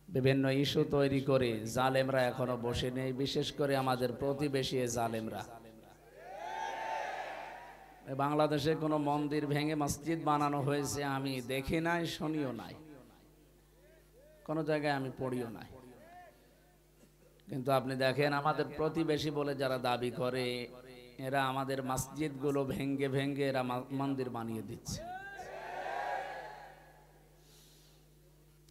বিভিন্ন ইস্যু তৈরি করে জালেমরা এখনো বসে নেই, বিশেষ করে আমাদের প্রতিবেশী জালেমরা। বাংলাদেশে কোনো মন্দির ভেঙে মসজিদ বানানো হয়েছে আমি দেখি নাই, শুনিও নাই, কোনো জায়গায় আমি পড়িও নাই। কিন্তু আপনি দেখেন আমাদের প্রতিবেশী বলে যারা দাবি করে, এরা আমাদের মসজিদগুলো ভেঙ্গে ভেঙ্গে এরা মন্দির বানিয়ে দিচ্ছে।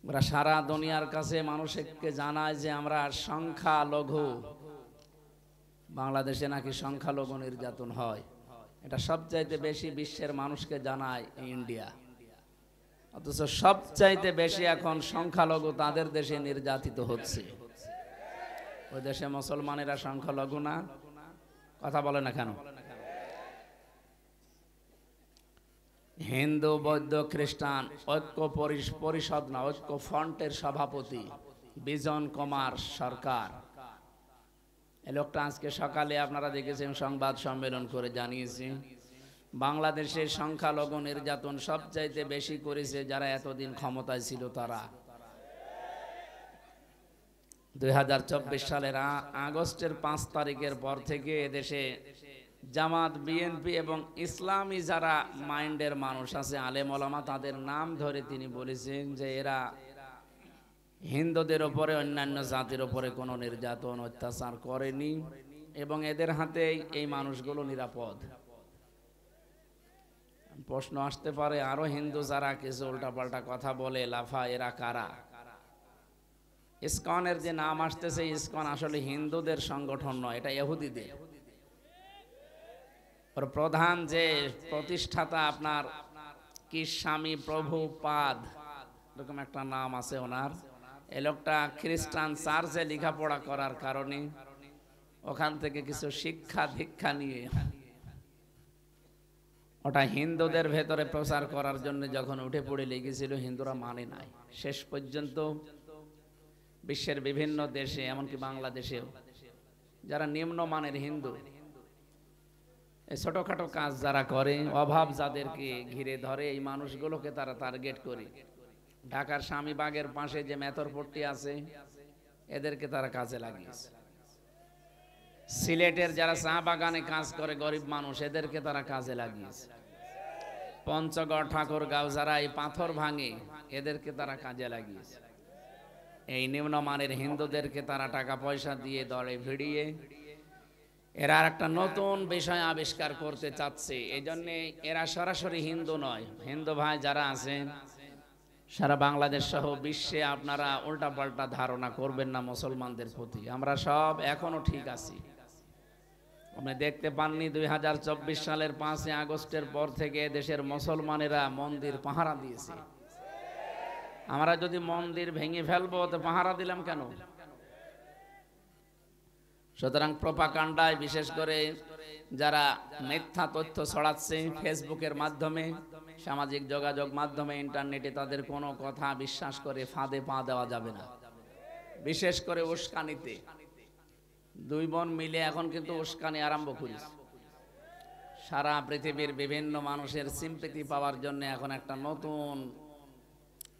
ওরা সারা দুনিয়ার কাছে মানুষকে জানায় যে আমরা সংখ্যালঘু। বাংলাদেশে নাকি সংখ্যালঘু নির্যাতন হয়, এটা সবচাইতে বেশি বিশ্বের মানুষকে জানায় ইন্ডিয়া। অথচ সবচাইতে বেশি এখন সংখ্যালঘু তাদের দেশে নির্যাতিত হচ্ছে। ওই দেশে মুসলমানেরা সংখ্যালঘু না? কথা বলে না কেন? হিন্দু, বৌদ্ধ, খ্রিস্টান ঐক্য পরিষদ না, ঐক্য ফ্রন্টের সভাপতি বিজন কুমার সরকার, এই লোকটা আজকে সকালে আপনারা দেখেছেন সংবাদ সম্মেলন করে জানিয়েছে বাংলাদেশের সংখ্যালঘু নির্যাতন সবচাইতে বেশি করেছে যারা এতদিন ক্ষমতায় ছিল তারা। 2024 সালের আগস্টের 5 তারিখের পর থেকে এদেশে জামাত, বিএনপি এবং ইসলামী যারা মাইন্ডের মানুষ আছে, আলেম ওলামা, তাদের নাম ধরে তিনি বলেছেন যে এরা হিন্দুদের উপরে, অন্যান্য জাতির উপরে কোনো নির্যাতন অত্যাচার করেনি এবং এদের হাতে এই মানুষগুলো নিরাপদ। প্রশ্ন আসতে পারে আরো হিন্দু যারা কিছু উল্টাপাল্টা কথা বলে লাফা, এরা কারা? ইসকনের যে নাম আসতেছে, ইসকন আসলে হিন্দুদের সংগঠন নয়, এটা ইহুদিদের। ওর প্রধান যে প্রতিষ্ঠাতা আপনার কি স্বামী প্রভুপাদ এরকম একটা নাম আছে ওনার। এই লোকটা খ্রিস্টান চার্চে লেখাপড়া করার কারণে ওখান থেকে কিছু শিক্ষা দীক্ষা নিয়ে ওটা হিন্দুদের ভেতরে প্রচার করার জন্য যখন উঠে পড়ে লেগেছিল, হিন্দুরা মানে নাই। শেষ পর্যন্ত বিশ্বের বিভিন্ন দেশে, এমনকি বাংলাদেশেও যারা নিম্নমানের হিন্দু, এই ছোটখাটো কাজ যারা করে, অভাব যাদেরকে ঘিরে ধরে, এই মানুষগুলোকে তারা টার্গেট করে। ঢাকার স্বামীবাগের পাশে যে মেথরপট্টি আছে, এদেরকে তারা কাজে লাগিয়েছে। সিলেটের যারা চা বাগানে কাজ করে গরিব মানুষ, এদেরকে তারা কাজে লাগিয়েছে। পঞ্চগড়, ঠাকুরগাঁও যারা এই পাথর ভাঙে, এদেরকে তারা কাজে লাগিয়েছে। এই নিম্নমানের হিন্দুদেরকে তারা টাকা পয়সা দিয়ে দলে ভিড়িয়ে এরা একটা নতুন বিষয় আবিষ্কার করতে চাচ্ছে। এই জন্য এরা সরাসরি হিন্দু নয়। হিন্দু ভাই যারা আছেন সারা বাংলাদেশ সহ বিশ্বে, আপনারা উল্টাপাল্টা ধারণা করবেন না মুসলমানদের প্রতি। আমরা সব এখনো ঠিক আছি। আপনি দেখতে পাননি 2024 সালের 5 আগস্টের পর থেকে দেশের মুসলমানেরা মন্দির পাহারা দিয়েছে। আমরা যদি মন্দির ভেঙে ফেলবো তো পাহারা দিলাম কেন? সুতরাং প্রোপাগান্ডায়, বিশেষ করে যারা মিথ্যা তথ্য ছড়াচ্ছে ফেসবুকের মাধ্যমে, সামাজিক যোগাযোগ মাধ্যমে, ইন্টারনেটে, তাদের কোনো কথা বিশ্বাস করে ফাঁদে পা দেওয়া যাবে না। বিশেষ করে উস্কানিতে দুই বোন মিলে এখন কিন্তু উস্কানি আরম্ভ করেছে। সারা পৃথিবীর বিভিন্ন মানুষের সিম্পেথি পাওয়ার জন্য এখন একটা নতুন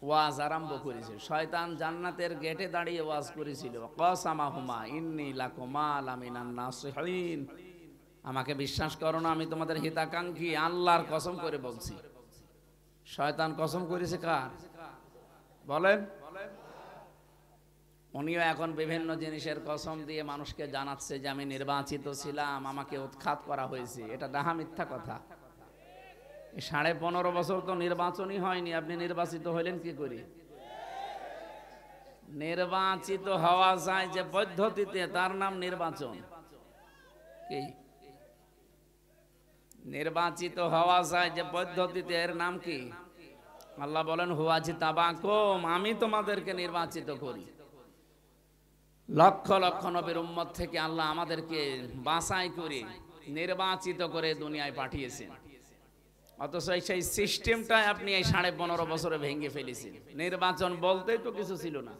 ওয়াজ আরম্ভ করেছে। শয়তান জান্নাতের গেটে দাঁড়িয়ে ওয়াজ করেছিল, কসামাহুমা ইন্নী লাকুমা লামিনান নাসিহিন, আমাকে বিশ্বাস করো না, আমি তোমাদের হিতাকাঙ্ক্ষী, আল্লাহর কসম করে বলছি। শয়তান কসম করেছে কার বলেন? উনিও এখন বিভিন্ন জিনিসের কসম দিয়ে মানুষকে জানাচ্ছে যে আমি নির্বাচিত ছিলাম, আমাকে উৎখাত করা হয়েছে। এটা ডাহা মিথ্যা কথা। 15.5 বছর তো নির্বাচনই হয়নি, আপনি নির্বাচিত হইলেন কি করে? নির্বাচিত হওয়া যায় যে পদ্ধতিতে, তার নাম নির্বাচন। কি নির্বাচিত হওয়া যায় যে পদ্ধতিতে, এর নাম কি? আল্লাহ বলেন হুয়াজি তাবাকুম, আমি তোমাদেরকে নির্বাচিত করি। লক্ষ লক্ষ নবীর উম্মত থেকে আল্লাহ আমাদেরকে বাছাই করে নির্বাচিত করে দুনিয়ায় পাঠিয়েছেন। অথচ সেই সিস্টেমটাই আপনি এই 15.5 বছরে ভেঙে ফেলেছেন। নির্বাচন বলতেই তো কিছু ছিল না।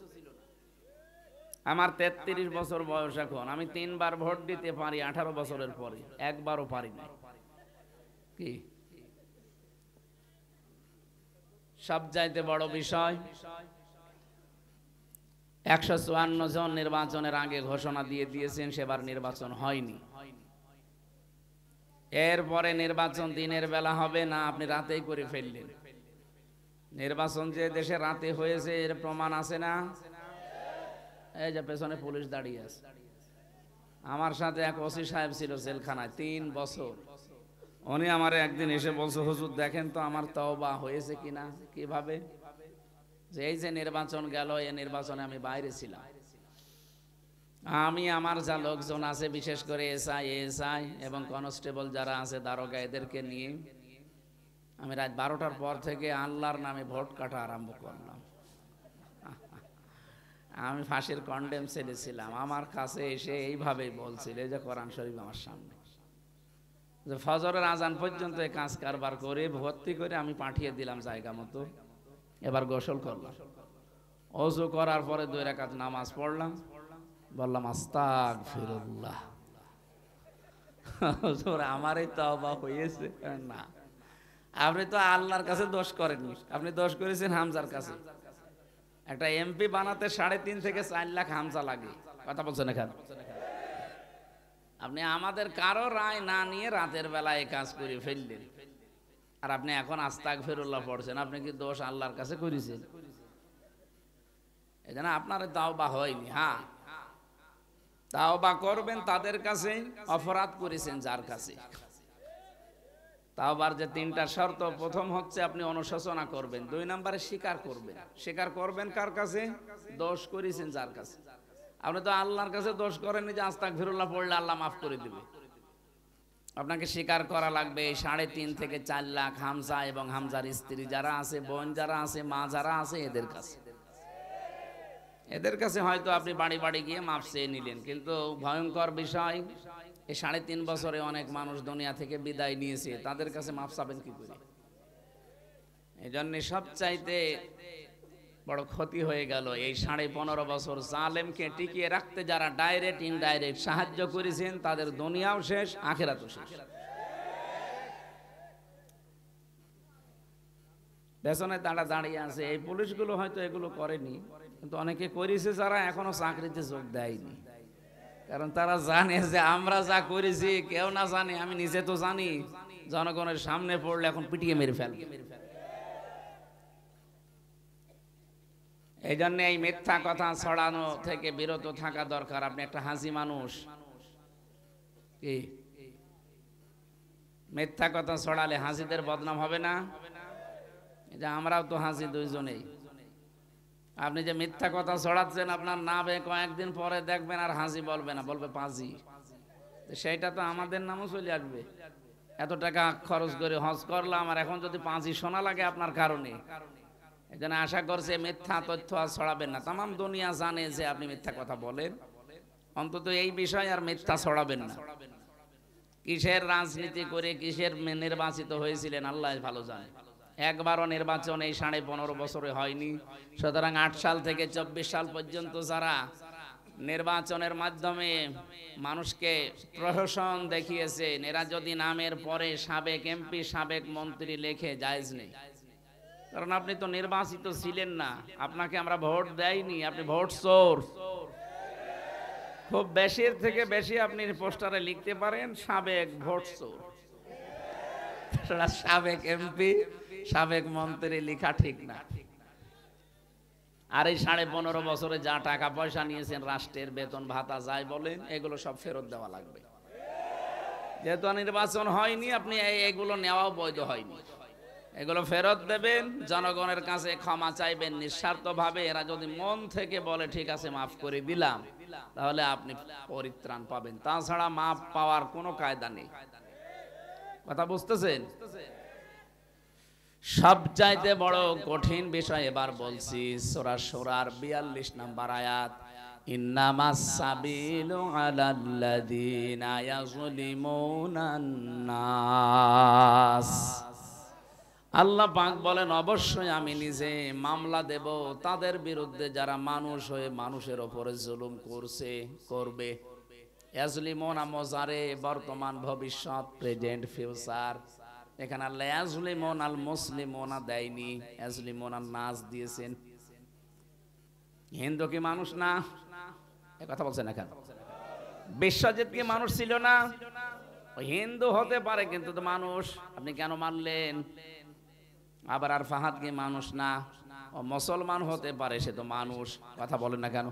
আমার 33 বছর বয়স এখন, আমি 3 বার ভোট দিতে পারি 18 বছরের পরে, একবারও পারি না। কি সবচাইতে বড় বিষয়, 154 জন নির্বাচনের আগে ঘোষণা দিয়ে দিয়েছেন, সেবার নির্বাচন হয়নি। এরপরে নির্বাচন দিনের বেলা হবে না, আপনি রাতেই করে ফেললেন। নির্বাচন যে দেশে রাতে হয়েছে এর প্রমাণ আছে না? এই যে পেছনে পুলিশ দাঁড়িয়ে আছে, আমার সাথে এক ওসি সাহেব ছিল জেলখানায় 3 বছর। উনি আমার একদিন এসে বলছে, হুজুর দেখেন তো আমার তওবা হয়েছে কিনা। কিভাবে? যে এই যে নির্বাচন গেল, এই নির্বাচনে আমি বাইরে ছিলাম, আমি আমার যা লোকজন আছে বিশেষ করে এসআই এবং কনস্টেবল যারা আছে দারোগা, এদেরকে নিয়ে আমি রাত 12টার পর থেকে আল্লাহর নামে ভোট কাটা আরম্ভ করলাম। আমি ফাঁসির কন্ডেম সেলে ছিলাম, আমার কাছে এসে এইভাবেই বলছিল, এই যে কোরআন শরীফ আমার সামনে, যে ফজরের আজান পর্যন্ত এই কাজ কারবার করে ভর্তি করে আমি পাঠিয়ে দিলাম জায়গা মতো। এবার গোসল করলাম, ওযু করার পরে 2 রাকাত নামাজ পড়লাম, বললাম আস্তাগফিরুল্লাহ। হুজুর আমারই তওবা হয়েছে না। আপনি তো আল্লাহর কাছে দোষ করেননি, আপনি দোষ করেছেন হামজার কাছে। একটা এমপি বানাতে 3.5 থেকে 4 লাখ হামজা লাগে। কথা বলছেন এখানে? আপনি আমাদের কারো রায় না নিয়ে রাতের বেলায় এই কাজ করে ফেললেন, আর আপনি এখন আস্তাগফিরুল্লাহ পড়ছেন। আপনি কি দোষ আল্লাহর কাছে করেছেন? এজন্য আপনার তাওবা হয়নি। হ্যাঁ, তাওবা করবেন তাদের কাছে, অপরাধ করেছেন যার কাছে। তাওবার যে 3টা শর্ত, প্রথম হচ্ছে আপনি অনুশোচনা করবেন, 2 নম্বরে স্বীকার করবেন। স্বীকার করবেন কার কাছে? দোষ করেছেন যার কাছে। আপনি তো আল্লাহর কাছে দোষ করেননি যে আস্তাগফিরুল্লাহ পড়লে আল্লাহ মাফ করে দিবে। আপনাকে স্বীকার করা লাগবে 3.5 থেকে 4 লাখ হামজা এবং হামজার স্ত্রী যারা আছে, বোন যারা আছে, মা যারা আছে, এদের কাছে। এদের কাছে হয়তো আপনি বাড়ি বাড়ি গিয়ে মাফ চেয়ে নিলেন, কিন্তু ভয়ঙ্কর বিষয়, এই 3.5 বছরে অনেক মানুষ দুনিয়া থেকে বিদায় নিয়েছে, তাদের কাছে মাফ চাবেন কি করে? এই জন্য সবচাইতে বড় ক্ষতি হয়ে গেল এই 15.5 বছর জালেমকে টিকিয়ে রাখতে যারা ডাইরেক্ট ইনডাইরেক্ট সাহায্য করেছেন, তাদের দুনিয়াও শেষ, আখিরাতও শেষ। পেছনে তারা দাঁড়িয়ে আছে, এই পুলিশগুলো হয়তো এগুলো করেনি, কিন্তু অনেকে করেছে যারা এখনো চাকরিতে যোগ দেয়নি। কারণ তারা জানে যে আমরা যা করেছি কেউ না জানে, আমি নিজে তো জানি, জনগণের সামনে পড়লে এখন পিটিয়ে মেরে ফেলবে। এই জন্য এই মিথ্যা কথা ছড়ানো থেকে বিরত থাকা দরকার। আপনি একটা হাজি মানুষ, কি মিথ্যা কথা ছড়ালে হাজিদের বদনাম হবে না? এই যে আমরাও তো হাজি দুইজনেই। আপনি যে মিথ্যা কথা ছড়াচ্ছেন, আপনার নামে কয়েকদিন পরে দেখবেন আর হাজি বলবে না, বলবে পাজি। সেইটা তো আমাদের নামও চলে আসবে। এত টাকা খরচ করে হজ করলাম, আর এখন যদি পাজি শোনা লাগে আপনার কারণে। এই জন্য আশা করছে মিথ্যা তথ্য আর ছড়াবেন না। তামাম দুনিয়া জানে যে আপনি মিথ্যা কথা বলেন, অন্তত এই বিষয় আর মিথ্যা ছড়াবেন না। কিসের রাজনীতি করে কিসের নির্বাচিত হয়েছিলেন আল্লাহ ভালো জানে। একবারও নির্বাচন এই 15.5 বছরে হয়নি। সুতরাং 8 সাল থেকে 24 সাল পর্যন্ত যারা নির্বাচনের মাধ্যমে মানুষকে প্রহসন দেখিয়েছেন, এরা যদি নামের পরে সাবেক এমপি সাবেক মন্ত্রী লেখে, জায়েজ নেই। কারণ আপনি তো নির্বাচিত ছিলেন না, আপনাকে আমরা ভোট দেইনি, আপনি ভোট চোর। খুব বেশির থেকে বেশি আপনি পোস্টারে লিখতে পারেন সাবেক ভোট চোর। সাবেক এমপি সাবেক মন্ত্রী লেখা ঠিক না। আর এই 15.5 বছরে যা টাকা পয়সা নিয়েছেন, রাষ্ট্রের বেতন ভাতা যাই বলেন, এগুলো সব ফেরত দেওয়া লাগবে। যেহেতু নির্বাচন হয়নি, আপনি এগুলো নেওয়াও বৈধ হয়নি, এগুলো ফেরত দেবেন, জনগণের কাছে ক্ষমা চাইবেন নিঃস্বার্থভাবে। এরা যদি মন থেকে বলে ঠিক আছে মাফ করে দিলাম, তাহলে আপনি পরিত্রাণ পাবেন। তাছাড়া মাফ পাওয়ার কোনো কায়দা নেই। কথা বুঝতেছেন? সবচাইতে বড় কঠিন বিষয় এবার বলছি, সূরা শূরার 42 নম্বর আয়াত, ইন্নামাস সাবিলু আলাল্লাযীনা ইয়াযলিমুনান নাস। আল্লাহ পাক বলেন, অবশ্যই আমি নিজে মামলা দেব তাদের বিরুদ্ধে যারা মানুষ হয়ে মানুষের উপরে জুলুম করছে, করবে। ইয়াজলিমুনা মুজারে, বর্তমান ভবিষ্যৎ, প্রেজেন্ট ফিউচার। এখানে আল্লাহ ইয়াজলিমুন আল মুসলিমুনা দেয়নি, ইয়াজলিমুন আন নাস দিয়েছেন। হিন্দু কি মানুষ না? এ কথা বলছেন না কেন? বিশ্বজিৎ কি মানুষ ছিল না? ও হিন্দু হতে পারে কিন্তু তো মানুষ। আপনি কেন মানলেন? আবার আর ফাহাদ কি মানুষ না? ও মুসলমান হতে পারে, সে তো মানুষ। কথা বলেন না কেন?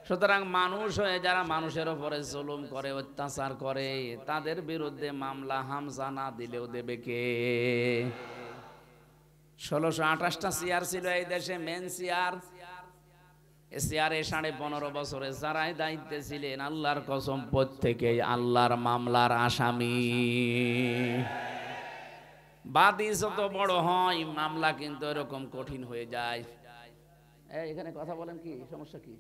সুতরাং মানুষ হয়ে যারা মানুষের উপরে জুলুম করে, অত্যাচার করে, তাদের বিরুদ্ধে মামলা হামজা না দিলেও দেবে কে? 1628টা চেয়ার ছিল এই দেশে, মেন চেয়ার। এ চেয়ারে 15.5 বছরে যারাই দায়িত্বে ছিলেন, আল্লাহর কসম প্রত্যেকেই আল্লাহর মামলার আসামি। বাদী যত বড় হয়, মামলা কিন্তু এরকম কঠিন হয়ে যায়। এখানে কথা বলেন, কি সমস্যা কি?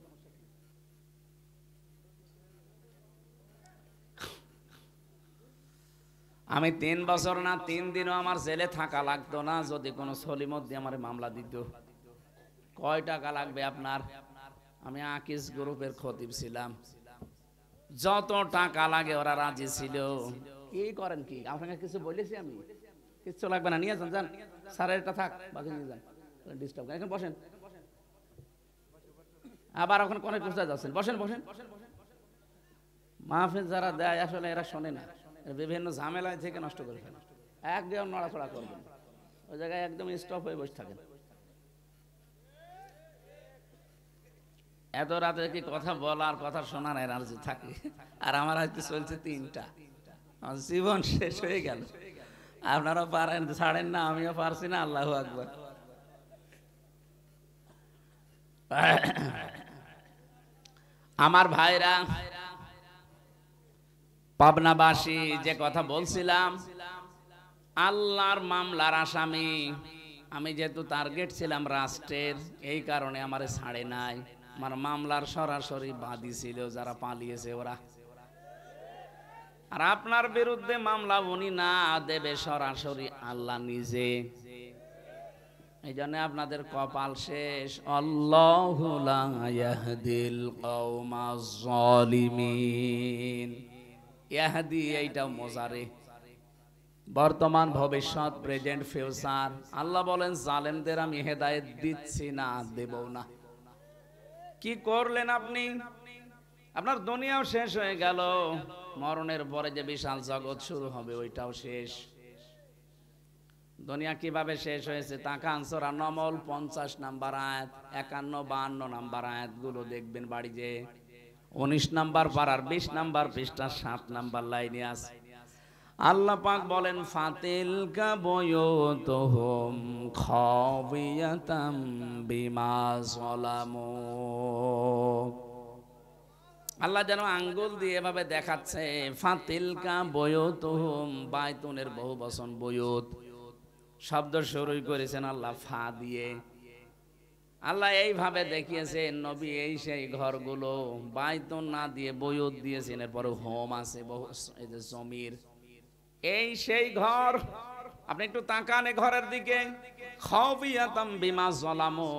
আমি 3 বছর না 3 দিনও আমার জেলে থাকা লাগতো না যদি কোনো সলিমত দিয়ে আমার মামলা দিত। কয় টাকা লাগবে আপনার? আমি আকিস গ্রুপের খতিব ছিলাম, যত টাকা লাগে ওরা রাজি ছিল। কি করেন কি? আপনাকে কিছু বলেছি আমি? কিচ্ছু লাগবে না, নিয়ে যান, যান স্যারের এটা থাক, বাকি নিয়ে যান, ডিস্টার্ব করেন। এখন বসেন, আবার ওখানে কোনে কোথায় যাচ্ছেন? বসেন বসেন। মাহফিল যারা দেয় আসলে এরা শোনে না, বিভিন্ন ঝামেলায় থেকে নষ্ট করে ফেলে। একদম নড়াচড়া করবেন, ওই জায়গায় একদম স্টপ হয়ে বসে থাকেন। এত রাতে কি কথা বলার, কথা শোনার এনার্জি থাকে? আর আমার আজকে চলছে 3টা, আমার জীবন শেষ হয়ে গেল। আপনারা পারেন, ছাড়েন না, আমিও পারছি না। আল্লাহু আকবার। আমার ভাইরা, পাবনাবাসী, যে কথা বলছিলাম, আল্লাহর মামলার আসামি আমি। যেহেতু টার্গেট ছিলাম রাষ্ট্রের, এই কারণে আমারে ছাড়ে নাই। আমার মামলার সরাসরি বাদী ছিল যারা পালিয়েছে ওরা। আর আপনার বিরুদ্ধে মামলা উনি না দেবে, সরাসরি আল্লাহ নিজে। এই জন্য আপনাদের কপাল শেষ। আল্লাহু লা ইয়াহদিল কওমাজ জালিমিন। ইয়াহদি এইটাও মোজারে, বর্তমান, ভবিষ্যৎ, প্রেজেন্ট, ফিউচার। আল্লাহ বলেন জালেমদের আমি হেদায়েত দিচ্ছি না, দেব না। কি করলেন আপনি? আপনার দুনিয়াও শেষ হয়ে গেল, মরণের পরে যে বিশাল জগৎ শুরু হবে ওইটাও শেষ। দুনিয়া কিভাবে শেষ হয়েছে তাকান। সূরা নমল 50 নাম্বার আয়াত, 51, 52 নাম্বার আয়াতগুলো দেখবেন বাড়ি যে। 19 নাম্বার পারার 20 নাম্বার পৃষ্ঠা 7 নাম্বার লাইনে আছে। আল্লাহ পাক বলেন ফাতিলকা বুয়ুতুহুম খাবিয়াতাম বিমা যালামু। আল্লাহ যেন আঙ্গুল দিয়ে এভাবে দেখাচ্ছে, ফাতিলকা বুয়ুতুহুম, বাইতুনের বহু বচন বুয়ুত, শব্দ শুরু করেছেন আল্লাহ ফা দিয়ে। আল্লাহ এইভাবে দেখিয়েছে নবী, এই সেই ঘরগুলো, বাইতুন না দিয়ে বুয়ুত দিয়েছেন, এরপরে হোম আছে, বহু, এই যে জমির, এই সেই ঘর। আপনি একটু তাকান এই ঘরের দিকে। খাবিয়াতাম বিমা যালামু,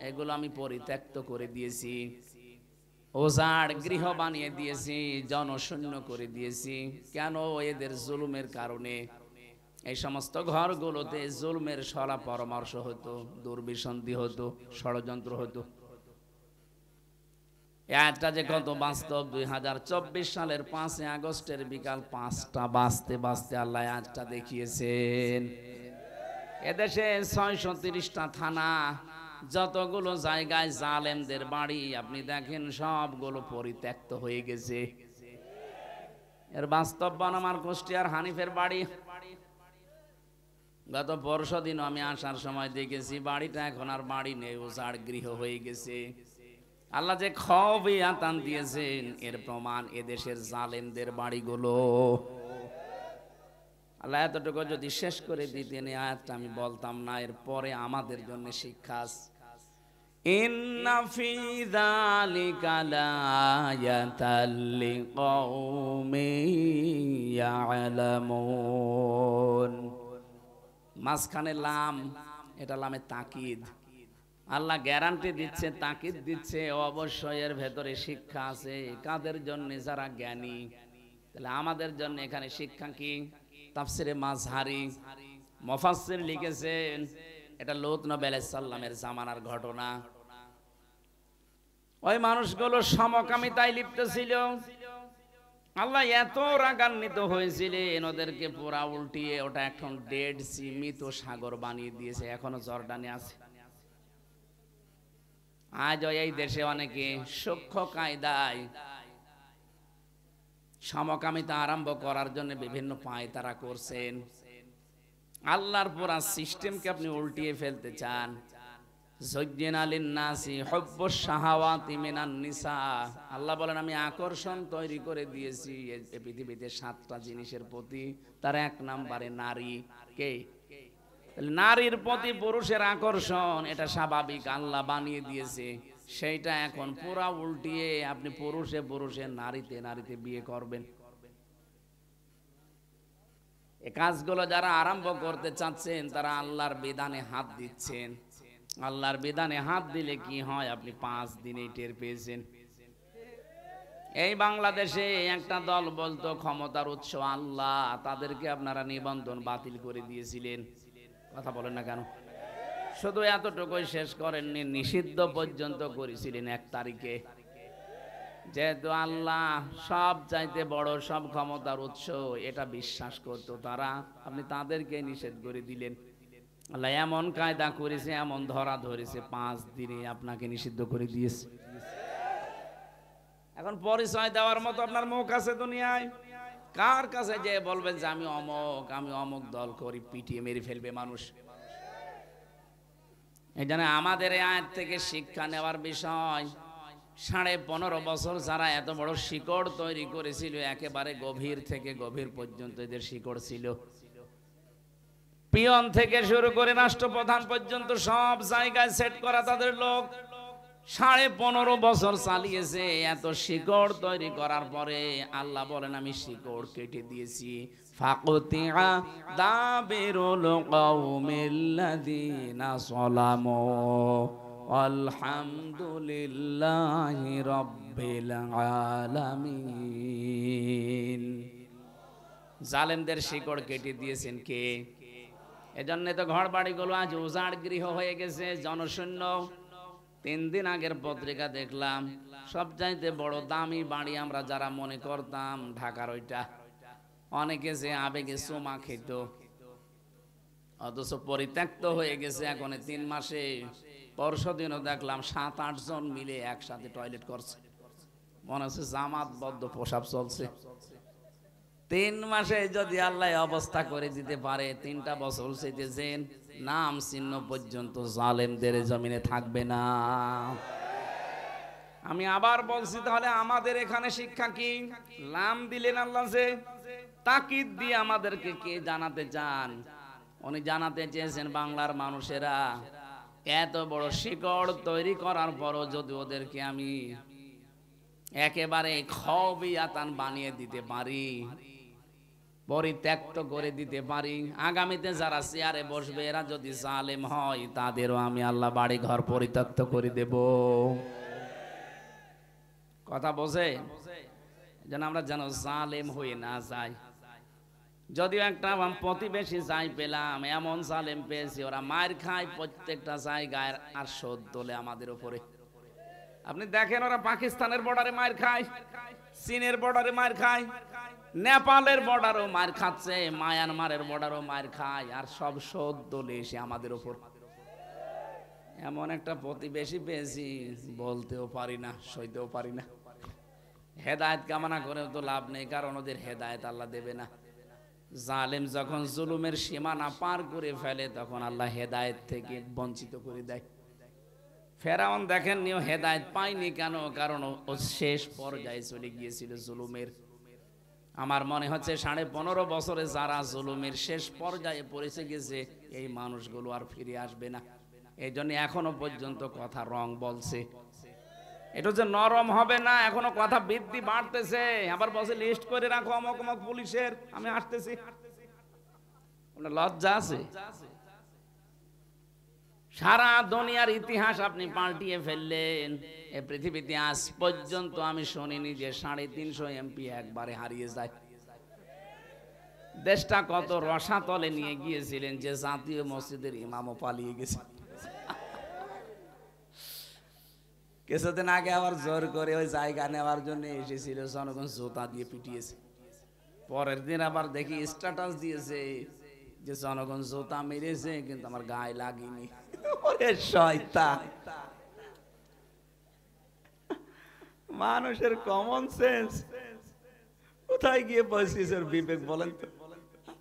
এগুলো আমি পরিত্যক্ত করে দিয়েছি, ওজাড় গৃহ বানিয়ে দিয়েছি, জনশূন্য করে দিয়েছি। কেন? এদের জুলুমের কারণে। এই সমস্ত ঘরগুলোতে জুলুমের সলা পরামর্শ হতো, দুর্বিসন্ধি হতো, ষড়যন্ত্র হতো। একটা যে কত বাস্তব। 2024 সালের 5 আগস্টের বিকাল 5টা বাজতে বাজতে আল্লাহ আজটা দেখিয়েছেন। এদেশে 630টা থানা, যতগুলো জায়গায় জালেমদের বাড়ি আপনি দেখেন, সবগুলো পরিত্যক্ত হয়ে গেছে। এর বাস্তববান আমার কুষ্টিয়ার হানিফের বাড়ি। গত পরশুদিন আমি আসার সময় দেখেছি বাড়িটা এখন আর বাড়ি নেই, উজাড় গৃহ হয়ে গেছে। আল্লাহ যে খাবিয়াতান দিয়েছেন, এর প্রমাণ এদেশের জালেমদের বাড়িগুলো। আল্লাহ এতটুকু যদি শেষ করে দিতেন, এই আয়াতটা আমি বলতাম না। এর পরে আমাদের জন্য শিক্ষা। ইন্না ফি যালিকা লায়াতাল লিকওমিন ইয়ালামুন। মাঝখানে লাম, এটা লামে তাকিদ। আল্লাহ গ্যারান্টি দিচ্ছে, তাকিদ দিচ্ছে, অবশ্যই এর ভেতরে শিক্ষা আছে। কাদের জন্য? যারা জ্ঞানী। তাহলে আমাদের জন্য এখানে শিক্ষা কি? তাফসিরে মাযহারি মুফাসসির লিখেছেন, এটা লূত নবী আলাইহিস সালামের জামানার ঘটনা। ওই মানুষগুলো সমকামিতায় লিপ্ত ছিল। আল্লাহ এত রাগান্বিত হয়েছিলেন ওদেরকে পুরা উল্টিয়ে ওটা এখন ডেড সি, মৃত সাগর বানিয়ে দিয়েছে, এখনো জর্ডানে আছে। আজ এই দেশে অনেকে সূক্ষ্ম কায়দায় সমকামিতা আরম্ভ করার জন্য বিভিন্ন পায় তারা করছেন। আল্লাহর পুরা সিস্টেমকে আপনি উল্টিয়ে ফেলতে চান। আল্লাহ বলেন আমি আকর্ষণ তৈরি করে দিয়েছি এই পৃথিবীতে 7টা জিনিসের প্রতি, তার এক নম্বরে নারী। কে? নারীর প্রতি পুরুষের আকর্ষণ, এটা স্বাভাবিক, আল্লাহ বানিয়ে দিয়েছে। সেইটা এখন পুরা উল্টিয়ে আপনি পুরুষে পুরুষে নারীতে নারীতে বিয়ে করবেন। এই কাজগুলো যারা আরম্ভ করতে চাচ্ছেন তারা আল্লাহর বিধানে হাত দিচ্ছেন। আল্লাহর বিধানে হাত দিলে কি হয় আপনি 5 দিনেই টের পেয়েছেন। এই বাংলাদেশে একটা দল বলতো ক্ষমতার উৎস আল্লাহ, তাদেরকে আপনারা নিবন্ধন বাতিল করে দিয়েছিলেন। কথা বলেন না কেন? শুধু এতটুকুই শেষ করেননি, নিষিদ্ধ পর্যন্ত করেছিলেন 1 তারিখে। যেহেতু আল্লাহ সব চাইতে বড়, সব ক্ষমতার উৎস, এটা বিশ্বাস করতো তারা, আপনি তাদেরকে নিষেধ করে দিলেন। আল্লাহ এমন কায়দা করেছে, এমন ধরা ধরেছে, 5 দিনে আপনাকে নিষিদ্ধ করে দিয়েছে। এখন পরিচয় দেওয়ার মতো আপনার মুখ আছে দুনিয়ায়? কার কাছে যে বলবেন যে আমি অমুক দল করি, পিটিয়ে মেরে ফেলবে মানুষ। এই জন্য আমাদের এই আয়াত থেকে শিক্ষা নেওয়ার বিষয়, 15.5 বছর যারা এত বড় শিকড় তৈরি করেছিল, একেবারে গভীর থেকে গভীর পর্যন্ত এদের শিকড় ছিল। পিয়ন থেকে শুরু করে রাষ্ট্রপ্রধান পর্যন্ত সব জায়গায় সেট করা তাদের লোক। 15.5 বছর চালিয়েছে। এত শিকড় তৈরি করার পরে আল্লাহ বলেন আমি শিকড় কেটে দিয়েছি। ফাকুতিআ দাবিরুল কওমিল্লাযিনা যালামু আলহামদুলিল্লাহি রাব্বিল আলামিন। জালেমদের শিকড় কেটে দিয়েছেন কে? এজন্য তো ঘর বাড়িগুলো আজ উজাড় গৃহ হয়ে গেছে, জনশূন্য। 3 দিন আগের পত্রিকা দেখলাম, সবচাইতে বড় দামি বাড়ি আমরা যারা মনে করতাম ঢাকার ওইটা, অনেকে যে আবেগে চুমা খেত, অথচ পরিত্যক্ত হয়ে গেছে এখন 3 মাসে। পরশুদিনও দেখলাম 7-8 জন মিলে একসাথে টয়লেট করছে, মনে হচ্ছে জামাতবদ্ধ প্রসাব চলছে। 3 মাসে যদি আল্লাহ অবস্থা করে দিতে পারে, 3টা বছর চেয়েছেন, নাম চিহ্ন পর্যন্ত জালেমদের জমিনে থাকবে না। আমি আবার বলছি, তাহলে আমাদের এখানে শিক্ষা কি? নাম দিলেন আল্লাহ, যে তাকিদ দিয়ে আমাদেরকে কে জানাতে চান? উনি জানাতে চেয়েছেন বাংলার মানুষেরা এত বড় শিকড় তৈরি করার পরও যদি ওদেরকে আমি একেবারে খবিয়াতান বানিয়ে দিতে পারি, পরিত্যক্ত করে দিতে পারি, আগামীতে যারা চেয়ারে বসবে এরা যদি জালেম হয়, তাদেরও আমি আল্লাহ বাড়ি ঘর পরিত্যক্ত করে দেব। কথা বোঝে? যেন আমরা যেন জালেম হয়ে না যাই। যদিও একটা প্রতিবেশী যাই পেলাম, এমন জালেম পেয়েছি, ওরা মার খায় প্রত্যেকটা জায়গায়, আর শোধ তোলে আমাদের উপরে। আপনি দেখেন ওরা পাকিস্তানের বর্ডারে মার খায়, চীনের বর্ডারে মার খায়, নেপালের বর্ডারও মার খাচ্ছে, মায়ানমারের বর্ডারও মার খায়, আর সব শোধ তোলে এসে আমাদের উপর। এমন একটা প্রতিবেশী পেয়েছি, বলতেও পারি না, সইতেও পারি না। হেদায়েত কামনা করেও তো লাভ নেই, কারণ ওদের হেদায়েত আল্লাহ দেবে না। জালেম যখন জুলুমের সীমানা পার করে ফেলে, তখন আল্লাহ হেদায়েত থেকে বঞ্চিত করে দেয়। ফেরাউন দেখেন নিও হেদায়েত পায়নি কেন? কারণ ও শেষ পর্যায়ে চলে গিয়েছিল জুলুমের। আমার মনে হচ্ছে 15.5 বছরে যারা জুলুমের শেষ পর্যায়ে পৌঁছে গেছে, এই মানুষগুলো আর ফিরে আসবে না। এই জন্য এখনো পর্যন্ত কথা রং বলছে, এটা যে নরম হবে না, এখনো কথা বৃদ্ধি বাড়তেছে। আবার বসে লিস্ট করে রাখো অমক অমক পুলিশের, আমি আসতেছি। লজ্জা আছে? সারা দুনিয়ার ইতিহাস আপনি পাল্টিয়ে ফেললেন। এই পৃথিবীতে আজ পর্যন্ত আমি শুনিনি যে 350 এমপি একবারে হারিয়ে যায়। দেশটা কত রসাতলে নিয়ে গিয়েছিলেন যে জাতীয় মসজিদের ইমামও পালিয়ে গেছে। কিছুদিন আগে আবার জোর করে ওই জায়গা নেওয়ার জন্য এসেছিল, জনগণ জুতা দিয়ে পিটিয়েছে। পরের দিন আবার দেখি স্ট্যাটাস দিয়েছে যে জনগণ জুতা মেরেছে কিন্তু আমার গায়ে লাগেনি। ওরে শয়তান! মানুষের কমন সেন্স কোথায় গিয়ে পৌঁছেছে ওর বিবেক বলেন তো?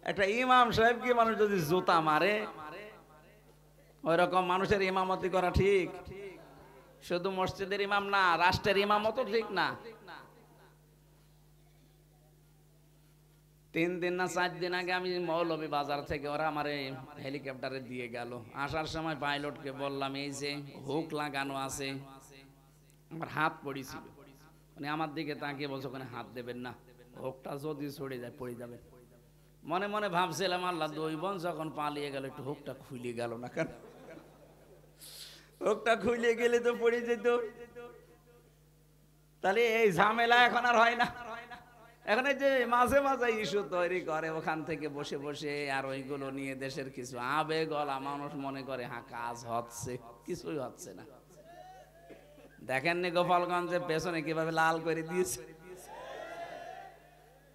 একটা ইমাম সাহেবকে মানুষ যদি জুতা মারে, ওই রকম মানুষের ইমামতি করা ঠিক? শুধু মসজিদের ইমাম না, রাষ্ট্রের ইমামতও ঠিক না। 3 দিন না 4 দিন আগে আমি মৌলভী বাজার থেকে ওরা আমার হেলিকপ্টারে দিয়ে গেল। আসার সময় পাইলটকে বললাম এই যে হুক লাগানো আছে, আমার হাত পড়েছিল, মানে আমার দিকে তাকিয়ে বলছে ওখানে হাত দেবেন না, হুকটা যদি ছড়ে যায় পড়ে যাবে। মনে মনে ভাবছিলাম আল্লাহ, 2 বোন যখন পালিয়ে গেল একটু হুকটা খুলে গেল না কেন? হুকটা খুলে গেলে তো পড়ে যেত। তাহলে এই ঝামেলা এখন আর হয় না। এখন এই যে মাঝে মাঝে ইস্যু তৈরি করে ওখান থেকে বসে বসে, আর ওইগুলো নিয়ে দেশের কিছু আবেগলা মানুষ মনে করে হ্যাঁ কাজ হচ্ছে, কিছুই হচ্ছে না। দেখেননি গোপালগঞ্জের পেছনে কিভাবে লাল করে দিয়েছে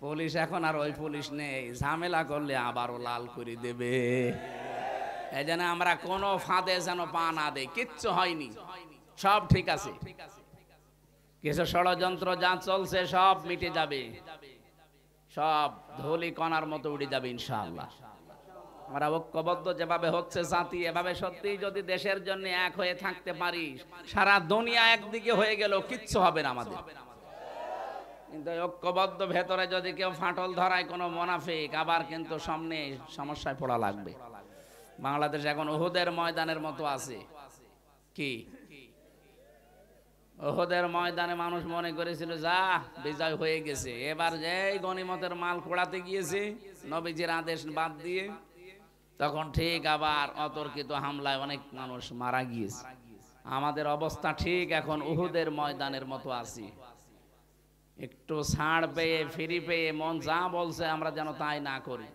পুলিশ? এখন আর ওই পুলিশ নেই, ঝামেলা করলে আবারও লাল করে দেবে। এই জন্য আমরা কোনো ফাঁদে যেন পা না দেই। কিচ্ছু হয়নি, সব ঠিক আছে। কিছু ষড়যন্ত্র যা চলছে সব মিটে যাবে, সব ধুলি কণার মতো উড়ে যাবে ইনশাআল্লাহ। আমরা ঐক্যবদ্ধ যেভাবে হচ্ছে জাতি, এভাবে সত্যি যদি দেশের জন্য এক হয়ে থাকতে পারি, সারা দুনিয়া একদিকে হয়ে গেল কিচ্ছু হবে না আমাদের। কিন্তু ঐক্যবদ্ধ ভেতরে যদি কেউ ফাটল ধরায় কোনো মুনাফিক, আবার কিন্তু সামনে সমস্যায় পড়া লাগবে। বাংলাদেশ এখন উহুদের ময়দানের মতো আছে। কি উহুদের ময়দানে মানুষ মনে করেছিল যা বিজয় হয়ে গেছে, এবার যেই গনিমতের মাল কোড়াতে গিয়েছে নবীজির আদেশ বাদ দিয়ে, তখন ঠিক আবার অতর্কিত হামলায় অনেক মানুষ মারা গিয়েছে। আমাদের অবস্থা ঠিক এখন উহুদের ময়দানের মতো আছি। একটু ছাড় পেয়ে ফ্রি পেয়ে মন যা বলছে আমরা যেন তাই না করি।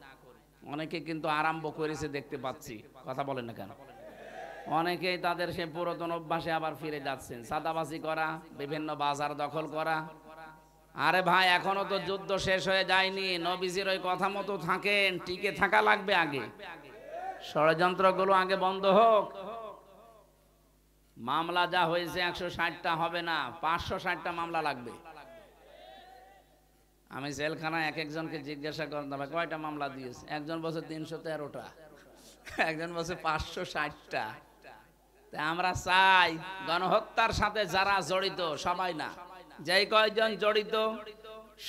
অনেকে কিন্তু আরম্ভ করেছে দেখতে পাচ্ছি, কথা বলেন না কেন? অনেকেই তাদের সে পুরাতন অভ্যাসে আবার ফিরে যাচ্ছেন, সাদাবাজি করা, বিভিন্ন বাজার দখল করা। আরে ভাই, এখনো তো যুদ্ধ শেষ হয়ে যায়নি। নবীজির ওই কথা মতো থাকেন, টিকে থাকা লাগবে আগে। ষড়যন্ত্রগুলো আগে বন্ধ হোক। মামলা যা হয়েছে 160টা হবে না, 560টা মামলা লাগবে। আমি জেলখানায় এক একজনকে জিজ্ঞাসা করতাম কয়টা মামলা দিয়েছে, একজন বলছে 313টা, একজন বলছে 560টা। তাই আমরা চাই গণহত্যার সাথে যারা জড়িত সবাই না, যেই কয়জন জড়িত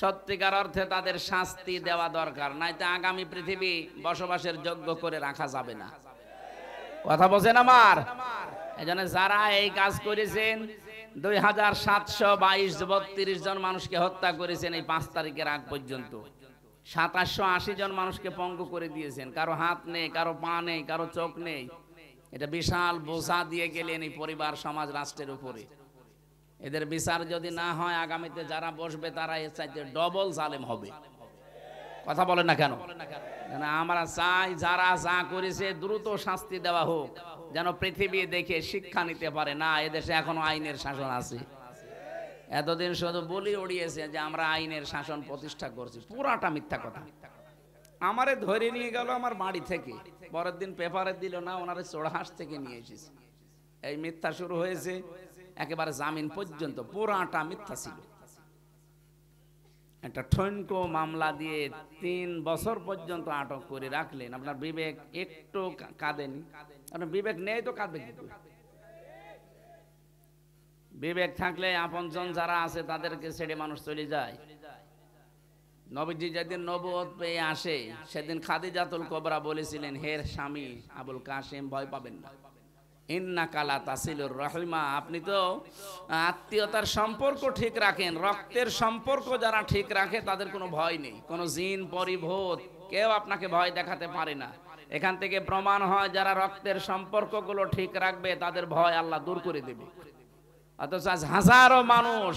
সত্যিকার অর্থে তাদের শাস্তি দেওয়া দরকার, নাইতে আগামী পৃথিবী বসবাসের যোগ্য করে রাখা যাবে না। কথা বলছেন আমার? এজন্য যারা এই কাজ করেছেন, 2722 জন মানুষকে হত্যা করেছেন এই 5 তারিখের আগ পর্যন্ত। 2780 জন মানুষকে পঙ্গু করে দিয়েছেন। কারো হাত নেই, কারো পা নেই, কারো চোখ নেই। এটা বিশাল বোঝা দিয়ে গেলেন এই পরিবার, সমাজ, রাষ্ট্রের উপরে। এদের বিচার যদি না হয়, আগামীতে যারা বসবে তারা এর চাইতে ডবল জালেম হবে। কথা বলেন না কেন? আমরা চাই যারা যা করেছে দ্রুত শাস্তি দেওয়া হোক, যেন পৃথিবী দেখে শিক্ষা নিতে পারে। না, এদেশে এখনো আইনের শাসন আছে। এতদিন শুধু বলি উড়িয়েছে যে আমরা আইনের শাসন প্রতিষ্ঠা করছি, পুরাটা মিথ্যা কথা। আমারে ধরে নিয়ে গেল আমার বাড়ি থেকে, পরের দিন পেপারে দিল না, ওনারে চোড়াহাঁস থেকে নিয়ে এসেছে। এই মিথ্যা শুরু হয়েছে একেবারে জামিন পর্যন্ত, পুরাটা মিথ্যা ছিল। একটা ঠনকো মামলা দিয়ে 3 বছর পর্যন্ত আটক করে রাখলেন। আপনার বিবেক একটু কাঁদেনি? আপনার বিবেক নেই তো কাঁদবে কি করে? বিবেক থাকলে আপনজন যারা আছে তাদেরকে ছেড়ে মানুষ চলে যায়। নবীজি যেদিন নবুয়ত পেয়ে আসে, সেদিন খাদিজাতুল কুবরা বলেছিলেন, হে স্বামী আবুল কাসেম, ভয় পাবেন না, ইন্নাকা লা তাসিলুর রাহিমা, আপনি তো আত্মীয়তার সম্পর্ক ঠিক রাখেন। রক্তের সম্পর্ক যারা ঠিক রাখে তাদের কোনো ভয় নেই, কোনো জিন পরিভূত কেউ আপনাকে ভয় দেখাতে পারে না। এখান থেকে প্রমাণ হয় যারা রক্তের সম্পর্কগুলো ঠিক রাখবে তাদের ভয় আল্লাহ দূর করে দেবে। অথচ আজ হাজারো মানুষ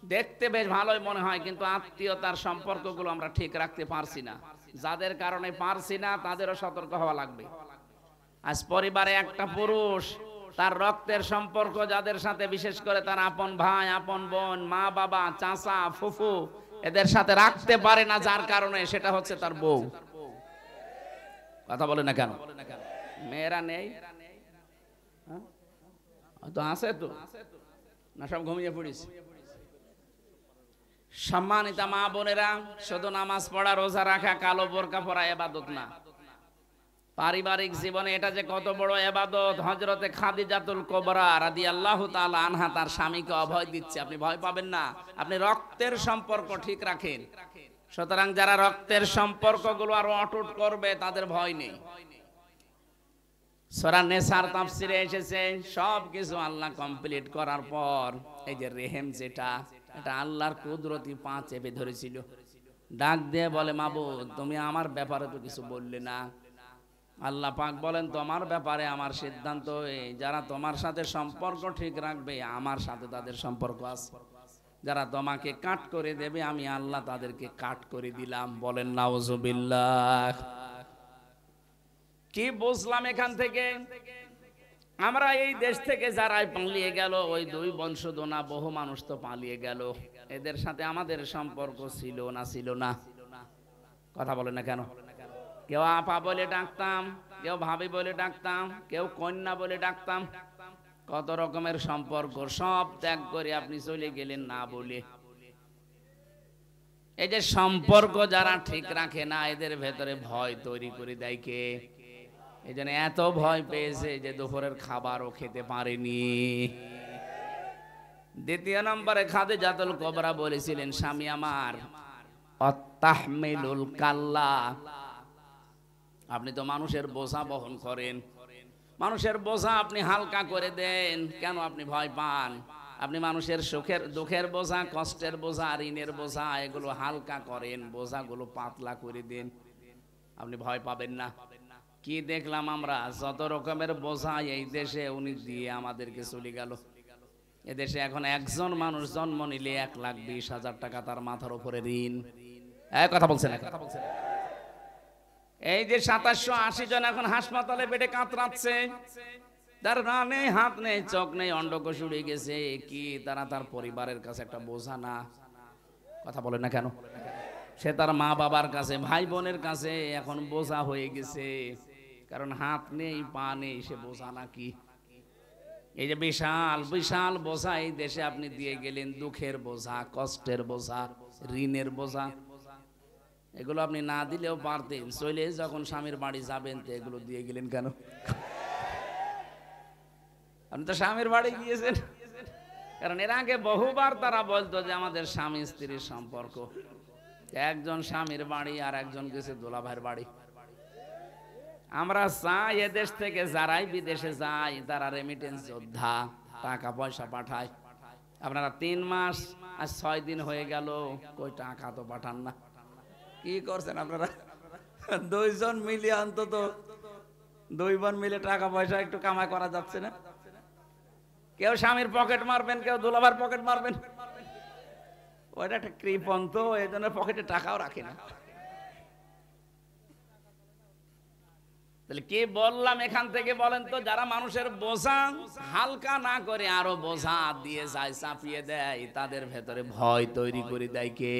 দেখতে বেশ ভালোই মনে হয়, কিন্তু আত্মীয়তার সম্পর্কগুলো আমরা ঠিক রাখতে পারছি না। যাদের কারণে পারছি না তাদেরও সতর্ক হওয়া লাগবে। আজ পরিবারে একটা পুরুষ তার রক্তের সম্পর্ক যাদের সাথে, বিশেষ করে তার আপন ভাই, আপন বোন, মা বাবা, চাচা, ফুফু, এদের সাথে রাখতে পারে না, যার কারণে সেটা হচ্ছে তার বউ। কথা বলে না কেন? মেয়েরা নেই তো, আছে তো না, সব ঘুমিয়ে পড়িস। সম্মানিত মা বোনেরা, শুধু নামাজ পড়া, রোজা রাখা, কালো বোরকা পরা ইবাদত না, পারিবারিক জীবনে এটা যে কত বড় ইবাদত। হযরতে খাদিজাতুল কুবরা রাদিয়াল্লাহু তাআলা আনহা তার স্বামীকে অভয় দিচ্ছে, আপনি ভয় পাবেন না, আপনি রক্তের সম্পর্ক ঠিক রাখেন। সুতরাং যারা রক্তের সম্পর্কগুলো আরো অটুট করবে তাদের ভয় নেই। সূরা নেসার তাফসিরে এসেছে, সব কিছু আল্লাহ কমপ্লিট করার পর এই যে রেহেম, যেটা এটা আল্লাহর কুদরতি পা চেপে ধরেছিল, ডাক দিয়ে বলে, মাবুদ তুমি আমার ব্যাপারে তো কিছু বললে না। আল্লাহ পাক বলেন, তোমার ব্যাপারে আমার সিদ্ধান্ত এই, যারা তোমার সাথে সম্পর্ক ঠিক রাখবে আমার সাথে তাদের সম্পর্ক আছে, যারা তোমাকে কাট করে দেবে আমি আল্লাহ তাদেরকে কাট করে দিলাম। বলেন নাউজুবিল্লাহ। কি বুঝলাম এখান থেকে? আমরা এই দেশ থেকে যারাই পালিয়ে গেল, ওই দুই বংশধনা বহু মানুষ তো পালিয়ে গেল, এদের সাথে আমাদের সম্পর্ক ছিল না? ছিল না? কথা বলে না কেন? কেউ আপা বলে ডাকতাম, কেউ ভাবি বলে ডাকতাম, কেউ কন্যা বলে ডাকতাম, কত রকমের সম্পর্ক, সব ত্যাগ করে আপনি চলে গেলেন না বলে। এই যে সম্পর্ক যারা ঠিক রাখে না, এদের ভেতরে ভয় তৈরি করে দেয় কে? এই জন্য এত ভয় পেয়েছে যে দুপুরের খাবারও খেতে পারেনি। দ্বিতীয় নম্বরে খাদিজাতুল কুবরা বলেছিলেন, স্বামী আমার অত্তাহমিলুল কাল্লা, আপনি তো মানুষের বোঝা বহন করেন, মানুষের বোঝা আপনি হালকা করে দেন, কেন আপনি ভয় পান? আপনি মানুষের সুখের দুঃখের বোঝা, কষ্টের বোঝা, ঋণের বোঝা, এগুলো হালকা করেন, বোঝাগুলো পাতলা করে দেন, আপনি ভয় পাবেন না। কি দেখলাম আমরা, যত রকমের বোঝা এই দেশে উনি দিয়ে আমাদেরকে চলে গেল। এদেশে এখন একজন মানুষ জন্ম নিলে 1,20,000 টাকা তার মাথার উপরে ঋণ। কথা বলছেন না? এই যে 2780 জন এখন হাসপাতালে বেডে কাতরাচ্ছে, তার না নেই, হাত নেই, চোখ নেই, অন্ডকোষ উড়ে গেছে, কি তারা তার পরিবারের কাছে একটা বোঝা না? কথা বলে না কেন? সে তার মা বাবার কাছে, ভাই বোনের কাছে এখন বোঝা হয়ে গেছে, কারণ হাত নেই, পা নেই, সে বোঝা নাকি? এই যে বিশাল বিশাল বোঝা এই দেশে আপনি দিয়ে গেলেন, দুঃখের বোঝা, কষ্টের বোঝা, ঋণের বোঝা, এগুলো আপনি না দিলেও পারতেন। চলে যখন স্বামীর বাড়ি যাবেন তো এগুলো দিয়ে গেলেন কেন? আপনি তো স্বামীর বাড়ি গিয়েছেন, কারণ এর আগে বহুবার তারা বলতো যে আমাদের স্বামী স্ত্রীর সম্পর্ক, একজন স্বামীর বাড়ি আর একজন গেছে দোলাভাইয়ের বাড়ি। আমরা চাই এদেশ থেকে যারাই বিদেশে যায় তারা রেমিটেন্স যোদ্ধা, টাকা পয়সা পাঠায়। আপনারা 3 মাস আর 6 দিন হয়ে গেল, কই টাকা তো পাঠান না। কি করছেন আপনারা? 2 জন মিলে অন্তত 2 বোন মিলে টাকা পয়সা একটু কামাই করা যাচ্ছে না? কেউ স্বামীর পকেট মারবেন, কেউ দুলাভার পকেট মারবেন, ওইটা একটা কৃপণ তো, এই জন্য পকেটে টাকাও রাখে না। তাহলে কি বললাম এখান থেকে বলেন তো? যারা মানুষের বোঝা হালকা না করে আরো বোঝা দিয়ে যায়, চাপিয়ে দেয়, তাদের ভেতরে ভয় তৈরি করে দেয় কে?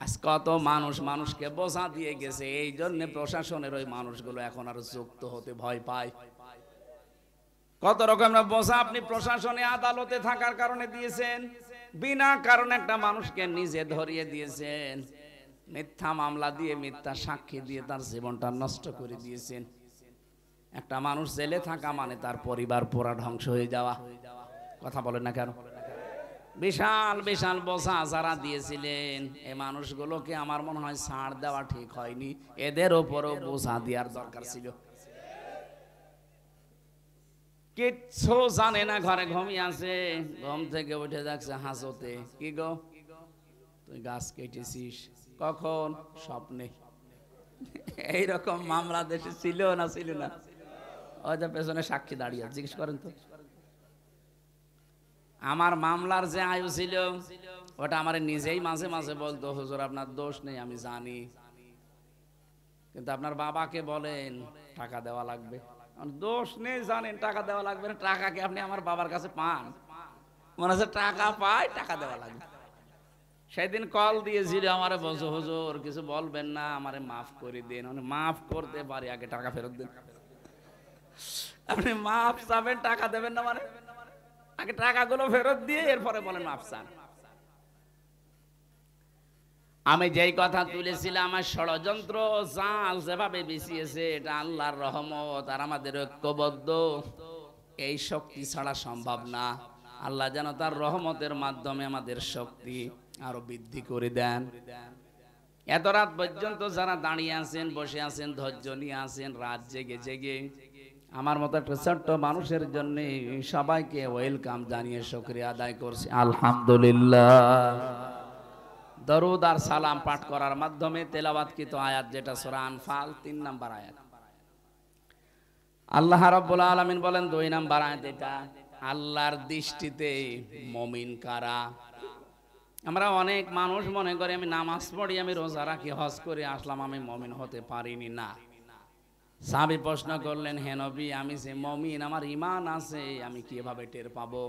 আজ কত মানুষ মানুষকে বোঝা দিয়ে গেছে, এই জন্য প্রশাসনের ওই মানুষগুলো এখন আরো যুক্ত হতে ভয় পায়। কত রকমের বোঝা আপনি প্রশাসনে আদালতে থাকার কারণে দিয়েছেন, বিনা কারণে একটা মানুষকে নিজে ধরিয়ে দিয়েছেন, মিথ্যা মামলা দিয়ে, মিথ্যা সাক্ষী দিয়ে তার জীবনটা নষ্ট করে দিয়েছেন। একটা মানুষ জেলে থাকা মানে তার পরিবার পুরা ধ্বংস হয়ে যাওয়া। কথা বলেন না কেন? বিশাল বিশাল বোঝা যারা দিয়েছিলেন, এই মানুষগুলোকে আমার মনে হয় ছাড় দেওয়া ঠিক হয়নি, এদের ওপরও বোঝা দেওয়ার দরকার ছিল। কিচ্ছু জানে না, ঘরে ঘুমিয়ে আছে, ঘুম থেকে উঠে যাচ্ছে হাসতে, কি গো তুই গাছ কেটেছিস? কখন? স্বপ্নে। এইরকম মামলা দেশে ছিল না? ছিল না? ওই যে পেছনে সাক্ষী দাঁড়িয়ে, জিজ্ঞেস করেন তো। আমার মামলার যে আয়ু ছিল ওটা আমার নিজেই মাঝে মাঝে বলতো, হুজুর আপনার দোষ নেই আমি জানি, কিন্তু আপনার বাবাকে বলেন টাকা দেওয়া লাগবে। দোষ নেই, জানেন টাকা দেওয়া লাগবে না। টাকা কি আপনি আমার বাবার কাছে পান? মনে হচ্ছে টাকা পায়, টাকা দেওয়া লাগবে। সেদিন কল দিয়েছিল আমারে, বলছো হুজুর কিছু বলবেন না, আমারে মাফ করে দিন। মাফ করতে পারি, আগে টাকা ফেরত দিন। আপনি মাফ চাবেন, টাকা দেবেন না মানে? আগে টাকাগুলো ফেরত দিয়ে এরপরে বলেন মাফ চান। আমি যেই কথা তুলেছিলাম, আমার ষড়যন্ত্র জাল যেভাবে বিছিয়েছে, এটা আল্লাহর রহমত আর আমাদের ঐক্যবদ্ধ এই শক্তি ছাড়া সম্ভব না। আল্লাহ যেন তার রহমতের মাধ্যমে আমাদের শক্তি আরো বৃদ্ধি করে দেন। এত রাত পর্যন্ত যারা দাঁড়িয়ে আছেন, বসে আছেন, ধৈর্য নিয়ে আছেন, রাত জেগে জেগে, আমার মতো একটা ছোট্ট মানুষের জন্য সবাইকে ওয়েলকাম জানিয়ে শুকরিয়া আদায় করছি, আলহামদুলিল্লাহ। দরুদ আর সালাম পাঠ করার মাধ্যমে তেলাওয়াতকৃত আয়াত, যেটা সূরা আনফাল 3 নম্বর আয়াত, আল্লাহ রাব্বুল আলামিন বলেন 2 নম্বর আয়াত, এটা আল্লাহর দৃষ্টিতে মুমিন কারা। আমরা অনেক মানুষ মনে করে আমি নামাজ পড়ি, আমি রোজা রাখি, হজ করে আসলাম, আমি মুমিন হতে পারিনি। না। সাহাবী প্রশ্ন করলেন, হে নবী, আমি যে মুমিন, আমার ঈমান আছে, আমি কিভাবে টের পাবো?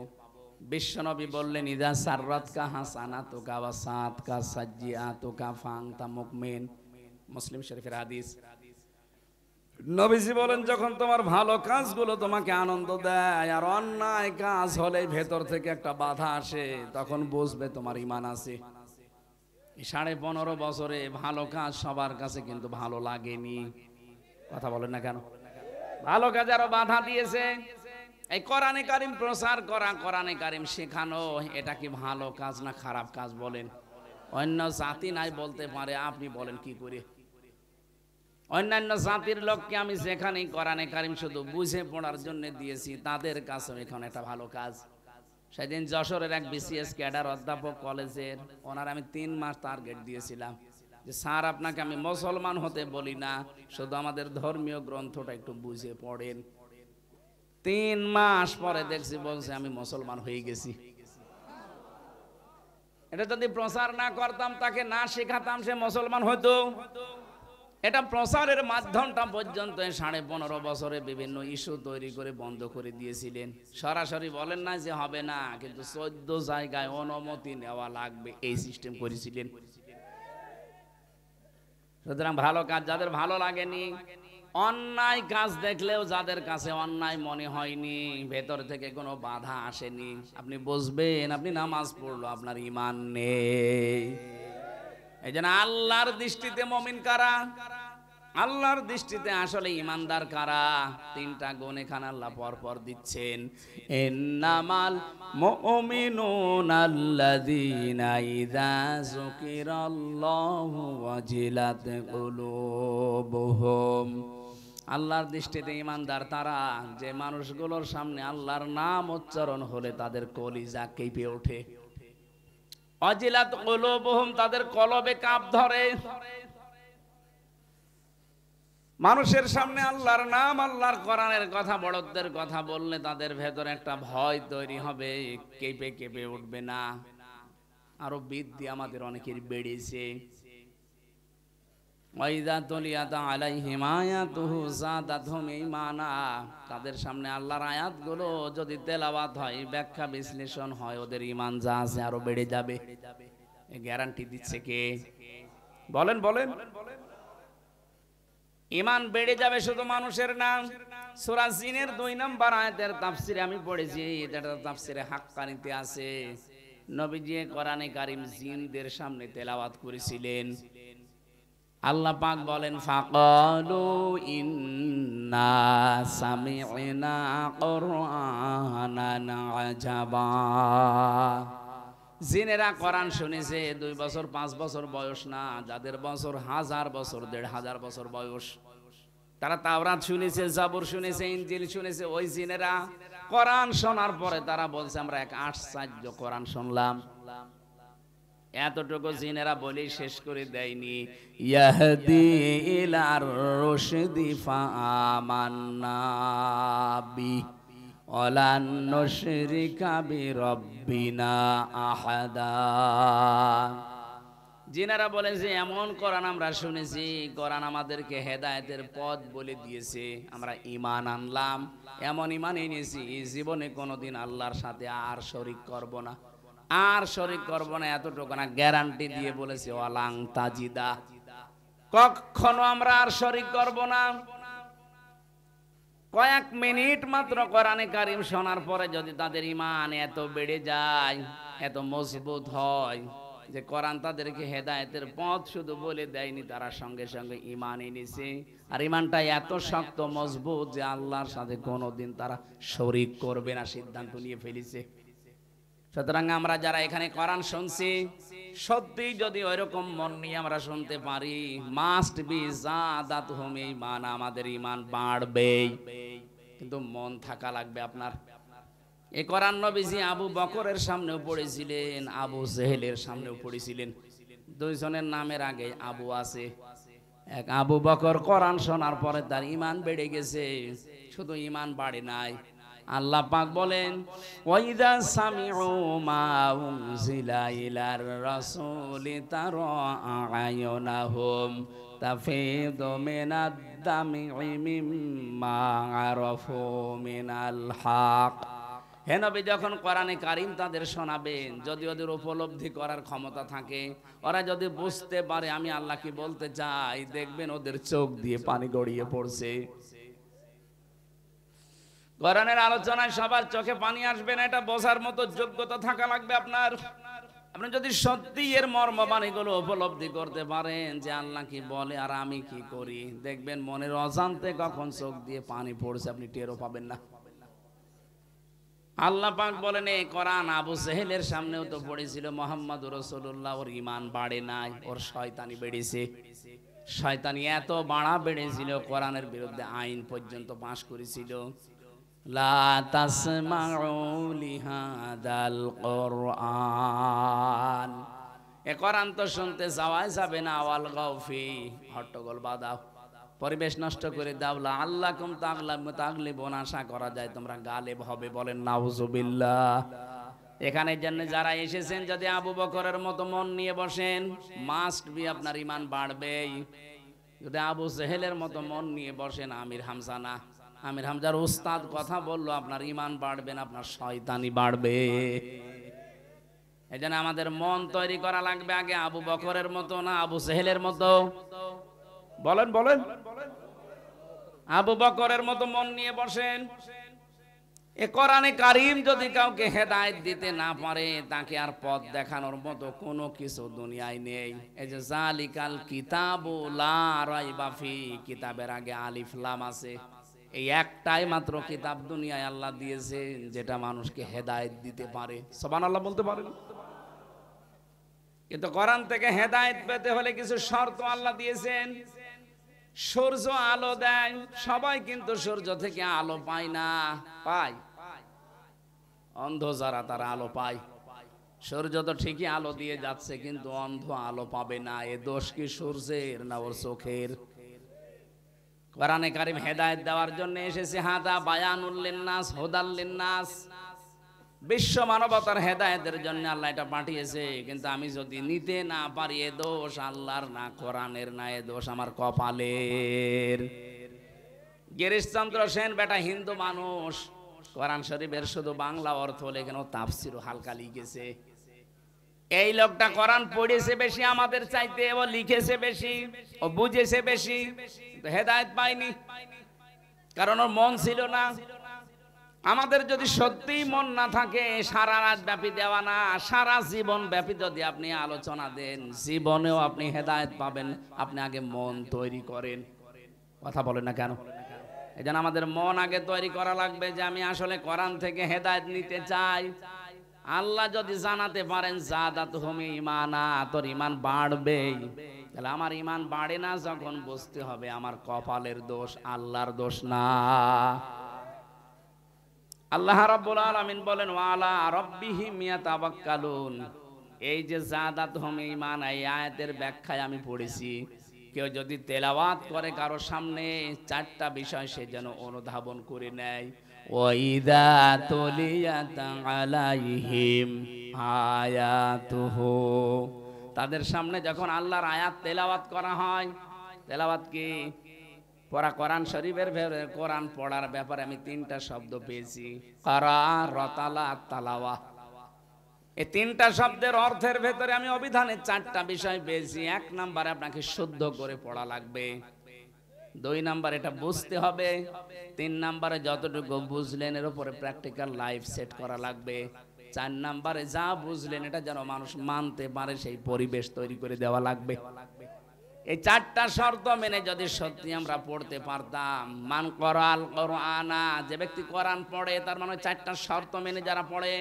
বিশ্বনবী বললেন, ইদা সাররাতকা হাসানাতুকা ওয়া সাআতকা সাজ্জিআতুকা ফাআনতা মুমিন। মুসলিম শরীফের হাদিস। নবীজি বলেন, যখন তোমার ভালো কাজগুলো তোমাকে আনন্দ দেয় আর অন্যায় কাজ হলে ভেতর থেকে একটা বাধা আসে, তখন বুঝবে তোমার ঈমান আছে। 15.5 বছরে ভালো কাজ সবার কাছে কিন্তু ভালো লাগেনি। কথা বলেন না কেন? ভালো কাজ আরো বাধা দিয়েছে। এই কোরআনে কারিম প্রচার করা, কোরআনে কারিম শেখানো, এটা কি ভালো কাজ না খারাপ কাজ বলেন? অন্য জাতি নাই বলতে পারে, আপনি বলেন কি করে? অন্যান্য জাতির লোককে আমি যেখানেই কোরআনে কারিম শুধু বুঝে পড়ার জন্য দিয়েছি, তাদের কাছে এখন এটা ভালো কাজ। সেদিন যশোরের এক বিসিএস ক্যাডার অধ্যাপক কলেজের, ওনার আমি 3 মাস টার্গেট দিয়েছিলাম যে স্যার, আপনাকে আমি মুসলমান হতে বলি না, শুধু আমাদের ধর্মীয় গ্রন্থটা একটু বুঝে পড়েন। 3 মাস পরে দেখছি বলছে আমি মুসলমান হয়ে গেছি। এটা যদি প্রচার না করতাম, তাকে না শেখাতাম, সে মুসলমান হতো। এটা প্রচারের মাধ্যমটা পর্যন্ত 15.5 বছরে বিভিন্ন ইস্যু তৈরি করে বন্ধ করে দিয়েছিলেন। সরাসরি বলেন না যে হবে না, কিন্তু 14 জায়গায় অনুমতি নেওয়া লাগবে, এই সিস্টেম করেছিলেন। সুতরাং ভালো কাজ যাদের ভালো লাগেনি, অন্যায় কাজ দেখলেও যাদের কাছে অন্যায় মনে হয়নি, ভেতর থেকে কোনো বাধা আসেনি, আপনি বুঝবেন আপনি নামাজ পড়লো, আপনার ঈমান নেই। এই জন্য আল্লাহর দৃষ্টিতে মুমিন কারা, আল্লাহর দৃষ্টিতে আসলে ঈমানদার কারা, 3টা গুণ এখানে আল্লাহ পরপর দিচ্ছেন। ইন্নামাল মুমিনুনা আল্লাযীনা ইযা যুকিরাল্লাহু ওয়াজিলাত কুলুবুহুম। আল্লাহর দৃষ্টিতে ঈমানদার তারা, যে মানুষগুলোর সামনে আল্লাহর নাম উচ্চারণ হলে তাদের কলিজা কেঁপে ওঠে। ওয়াজিলাত কুলুবুহুম, তাদের কলবে কাঁপ ধরে। মানুষের সামনে আল্লাহর নাম, আল্লাহর কোরআনের কথা, বড়দের কথা বললে তাদের ভেতরে একটা ভয় তৈরি হবে, কেঁপে কেঁপে উঠবে না। আরো বৃদ্ধি আমাদের অনেকের বেড়েছে। ওয়াইদা তুলিয়াত আলাইহিম আয়াতুহু যাদাতহুম ঈমানা, তাদের সামনে আল্লাহর আয়াতগুলো যদি তেলাওয়াত হয়, ব্যাখ্যা বিশ্লেষণ হয়, ওদের ঈমান যা আছে আরো বেড়ে যাবে। এই গ্যারান্টি দিচ্ছে কে? বলেন বলেন। ঈমান বেড়ে যাবে শুধু মানুষের না। সূরা জিনের 2 নম্বর আয়াতের তাফসিরে আমি পড়েছি, এটা তাফসিরে হাক্কানিতে আছে। নবীজি কোরআনে কারীম জিনদের সামনে তেলাওয়াত করেছিলেন। আল্লাহ পাক বলেন, ফাকালু ইন্না সামি'না কুরআনান আজাবা। জিনেরা কোরআন শুনেছে, 2 বছর 5 বছর বয়স না, যাদের বছর 1000 বছর 1500 বছর বয়স, তারা তাওরাত শুনেছে, জাবুর শুনেছে, ইনজিল শুনেছে। ওই জিনেরা কোরআন শোনার পরে তারা বলছে আমরা এক আশ্চর্য কোরআন শুনলাম। এতটুকু জিনেরা বলে শেষ করে দেয়নি, ইয়াহদি ইলার রুশদি ফাআমান্না বি ওয়ালান নুশরিকা বিরাব্বিনা আহাদা। জিনারা বলে যে এমন কোরআন আমরা শুনেছি, কোরআন আমাদেরকে হেদায়েতের পথ বলে দিয়েছে, আমরা ঈমান আনলাম, এমন ঈমান এনেছি জীবনে কোনোদিন আল্লাহর সাথে আর শরীক করব না, আর শরীক করব না, এতটুকু না গ্যারান্টি দিয়ে বলেছে ওয়ালাং তাজিদা, কখনো আমরা আর শরীক করব না। কয়েক মিনিট মাত্র কোরআনে কারীম শোনার পরে যদি তাদের ঈমান এত বেড়ে যায়, এত মজবুত হয় যে কোরআন তাদেরকে হেদায়েতের পথ শুধু বলে দেয়নি, তারা সঙ্গে সঙ্গে ঈমান এনেছে, আর ঈমানটা এত শক্ত মজবুত যে আল্লাহর সাথে কোনোদিন তারা শরীক করবে না সিদ্ধান্ত নিয়ে ফেলেছে। সুতরাং আমরা যারা এখানে কোরআন শুনছি, সত্যি যদি ওইরকম মন নিয়ে আমরা শুনতে পারি, মাস্ট বি জাদাতুহুম ঈমান, আমাদের ঈমান বাড়বেই, কিন্তু মন থাকা লাগবে আপনার। এই কোরআন নবীজি আবু বকরের সামনেও পড়েছিলেন, আবু জেহেলের সামনেও পড়েছিলেন, দুইজনের নামের আগে আবু আছে। এক আবু বকর কোরআন শোনার পরে তার ঈমান বেড়ে গেছে, শুধু ঈমান বাড়ে নাই, আল্লাহ পাক বলেন ওয়াইদা সামিউ মা উনজিলা ইলার রাসূলি তারা আয়ুনাহুম তাফিদু মিনাদ দামি মিম্মা আরাফু মিনাল হক। হে নবী, যখন কোরআনে কারীম তাদের শোনাবেন, যদি ওদের উপলব্ধি করার ক্ষমতা থাকে, ওরা যদি বুঝতে পারে আমি আল্লাহ কি বলতে চাই, দেখবেন ওদের চোখ দিয়ে পানি গড়িয়ে পড়ছে। কোরআনের আলোচনায় সবার চোখে পানি আসবে না, এটা বোঝার মতো যোগ্যতা থাকা লাগবে আপনার। আপনি যদি সত্যি এর মর্মবাণীগুলো উপলব্ধি করতে পারেন যে আল্লাহ কি বলে আর আমি কি করি, দেখবেন মনের অজান্তে কখন চোখ দিয়ে পানি পড়ছে আপনি টেরও পাবেন না। আল্লাহ পাক বলেন এই কোরআন আবু জেহেলের সামনেও তো পড়েছিল মুহাম্মদুর রাসূলুল্লাহ, ওর ঈমান বাড়ে নাই, ওর শয়তানি বেড়েছে। শয়তানি এত বাড়া বেড়েছিল, কোরআনের বিরুদ্ধে আইন পর্যন্ত পাশ করেছিল। লা তাসমাউ লিহাদাল কোরআন, এ কোরআন তো শুনতে যাওয়াই যাবে না, আওয়াল গাউফি, হট্টগোল বাদাও, পরিবেশ নষ্ট করে দাও, আল্লাকুম তাগলিবুন, আশা করা যায় তোমরা গালেব হবে, বলেন নাউজুবিল্লাহ। এখানে জন্য যারা এসেছেন যদি আবু বকরের মতো মন নিয়ে বসেন, মাস্ট বি আপনার ঈমান বাড়বেই। যদি আবু জেহেলের মতো মন নিয়ে বসেন, আমির হামজা না, আমির হামজার উস্তাদ কথা বললো, আপনার ঈমান বাড়বে না, আপনার শয়তানি বাড়বে। এই জন্য আমাদের মন তৈরি করা লাগবে আগে আবু বকরের মতো না আবু জেহেলের মতো, বলেন বলেন, আবু বকরের মতো মন নিয়ে বসেন। এ কোরআনে কারীম যদি কাউকে হেদায়েত দিতে না পারে, তাকে আর পথ দেখানোর মতো কোনো কিছু দুনিয়ায় নেই। এই যে জালিকাল কিতাবু লা রাইবা ফি, কিতাবের আগে আলিফ লাম আছে, এই একটাই মাত্র কিতাব দুনিয়ায় আল্লাহ দিয়েছেন যেটা মানুষকে হেদায়েত দিতে পারে। সুবহানাল্লাহ বলতে পারেন? কিন্তু কোরআন থেকে হেদায়েত পেতে হলে কিছু শর্ত আল্লাহ দিয়েছেন। সূর্য আলো দেয়, সবাই কিন্তু সূর্য থেকে আলো পায় না, পায় অন্ধ যারা তারা আলো পায়। সূর্য তো ঠিকই আলো দিয়ে যাচ্ছে, কিন্তু অন্ধ আলো পাবে না। এ দোষ কি সূর্যের না ওর চোখের? কোরআনে কারীম হেদায়েত দেওয়ার জন্য এসেছে, হাদা বায়ানুল লিন্নাস হুদাল লিন্নাস, বিশ্ব মানবতার হেদায়েতের জন্য আল্লাহ এটা পাঠিয়েছে। কিন্তু আমি যদি নিতে না পারি, এ দোষ আল্লাহর না কোরআনের না, এ দোষ আমার কপালের। গিরিশচন্দ্র সেন বেটা হিন্দু মানুষ, কোরআন শরীফের শুধু বাংলা অর্থ লেখেন, তাফসিরও হালকা লিখেছে। এই লোকটা কোরআন পড়েছে বেশি আমাদের চাইতে, ও লিখেছে বেশি, ও বুঝেছে বেশি, হেদায়েত পায়নি, কারণ ওর মন ছিল না। আমাদের যদি সত্যিই মন না থাকে, সারা রাত ব্যাপী দেওয়া না, সারা জীবন ব্যাপী যদি আপনি আলোচনা দেন, জীবনেও আপনি হেদায়েত পাবেন। আপনি আগে মন তৈরি করেন, কথা বলেন না কেন? এই জন্য আমাদের মন আগে তৈরি করা লাগবে যে আমি আসলে কোরআন থেকে হেদায়েত নিতে চাই। আল্লাহ যদি জানাতে পারেন জাদাতুহুম ঈমানা, তোর ঈমান বাড়বেই, তাহলে আমার ঈমান বাড়ে না যখন বুঝতে হবে আমার কপালের দোষ, আল্লাহর দোষ না। আল্লাহ রাব্বুল আলামিন বলেন ওয়ালা রাব্বিহিম ইয়াতাওয়াক্কালুন। এই যে জাদাতুহুম ঈমান, এই আয়াতের ব্যাখ্যায় আমি পড়েছি, কেউ যদি তেলাওয়াত করে কারো সামনে, চারটা বিষয় সে যেন অনুধাবন করে নেয়। ওয়াইদা তুলিয়াত আলাইহিম আয়াতুহু, তাদের সামনে যখন আল্লাহর আয়াত তেলাওয়াত করা হয়, তেলাওয়াত কি পড়া, কোরআন শরীফের কোরআন পড়ার ব্যাপারে আমি 3টা শব্দ পেয়েছি, কারা, রতালা, তালাওয়া। এই 3টা শব্দের অর্থের ভেতরে আমি অভিধানে 4টা বিষয় পেয়েছি। 1 নম্বরে আপনাকে শুদ্ধ করে পড়া লাগবে, 2 নম্বর এটা বুঝতে হবে, 3 নম্বরে যতটুকু বুঝলেন এর উপরে প্র্যাকটিক্যাল লাইফ সেট করা লাগবে, 4 নম্বরে যা বুঝলেন এটা যেন মানুষ মানতে পারে সেই পরিবেশ তৈরি করে দেওয়া লাগবে। এই 4টা শর্ত মেনে যদি সত্যি আমরা পড়তে পারতাম, মান করাল কোরআনা, যে ব্যক্তি কোরআন পড়ে তার মানে 4টা শর্ত মেনে যারা পড়ে,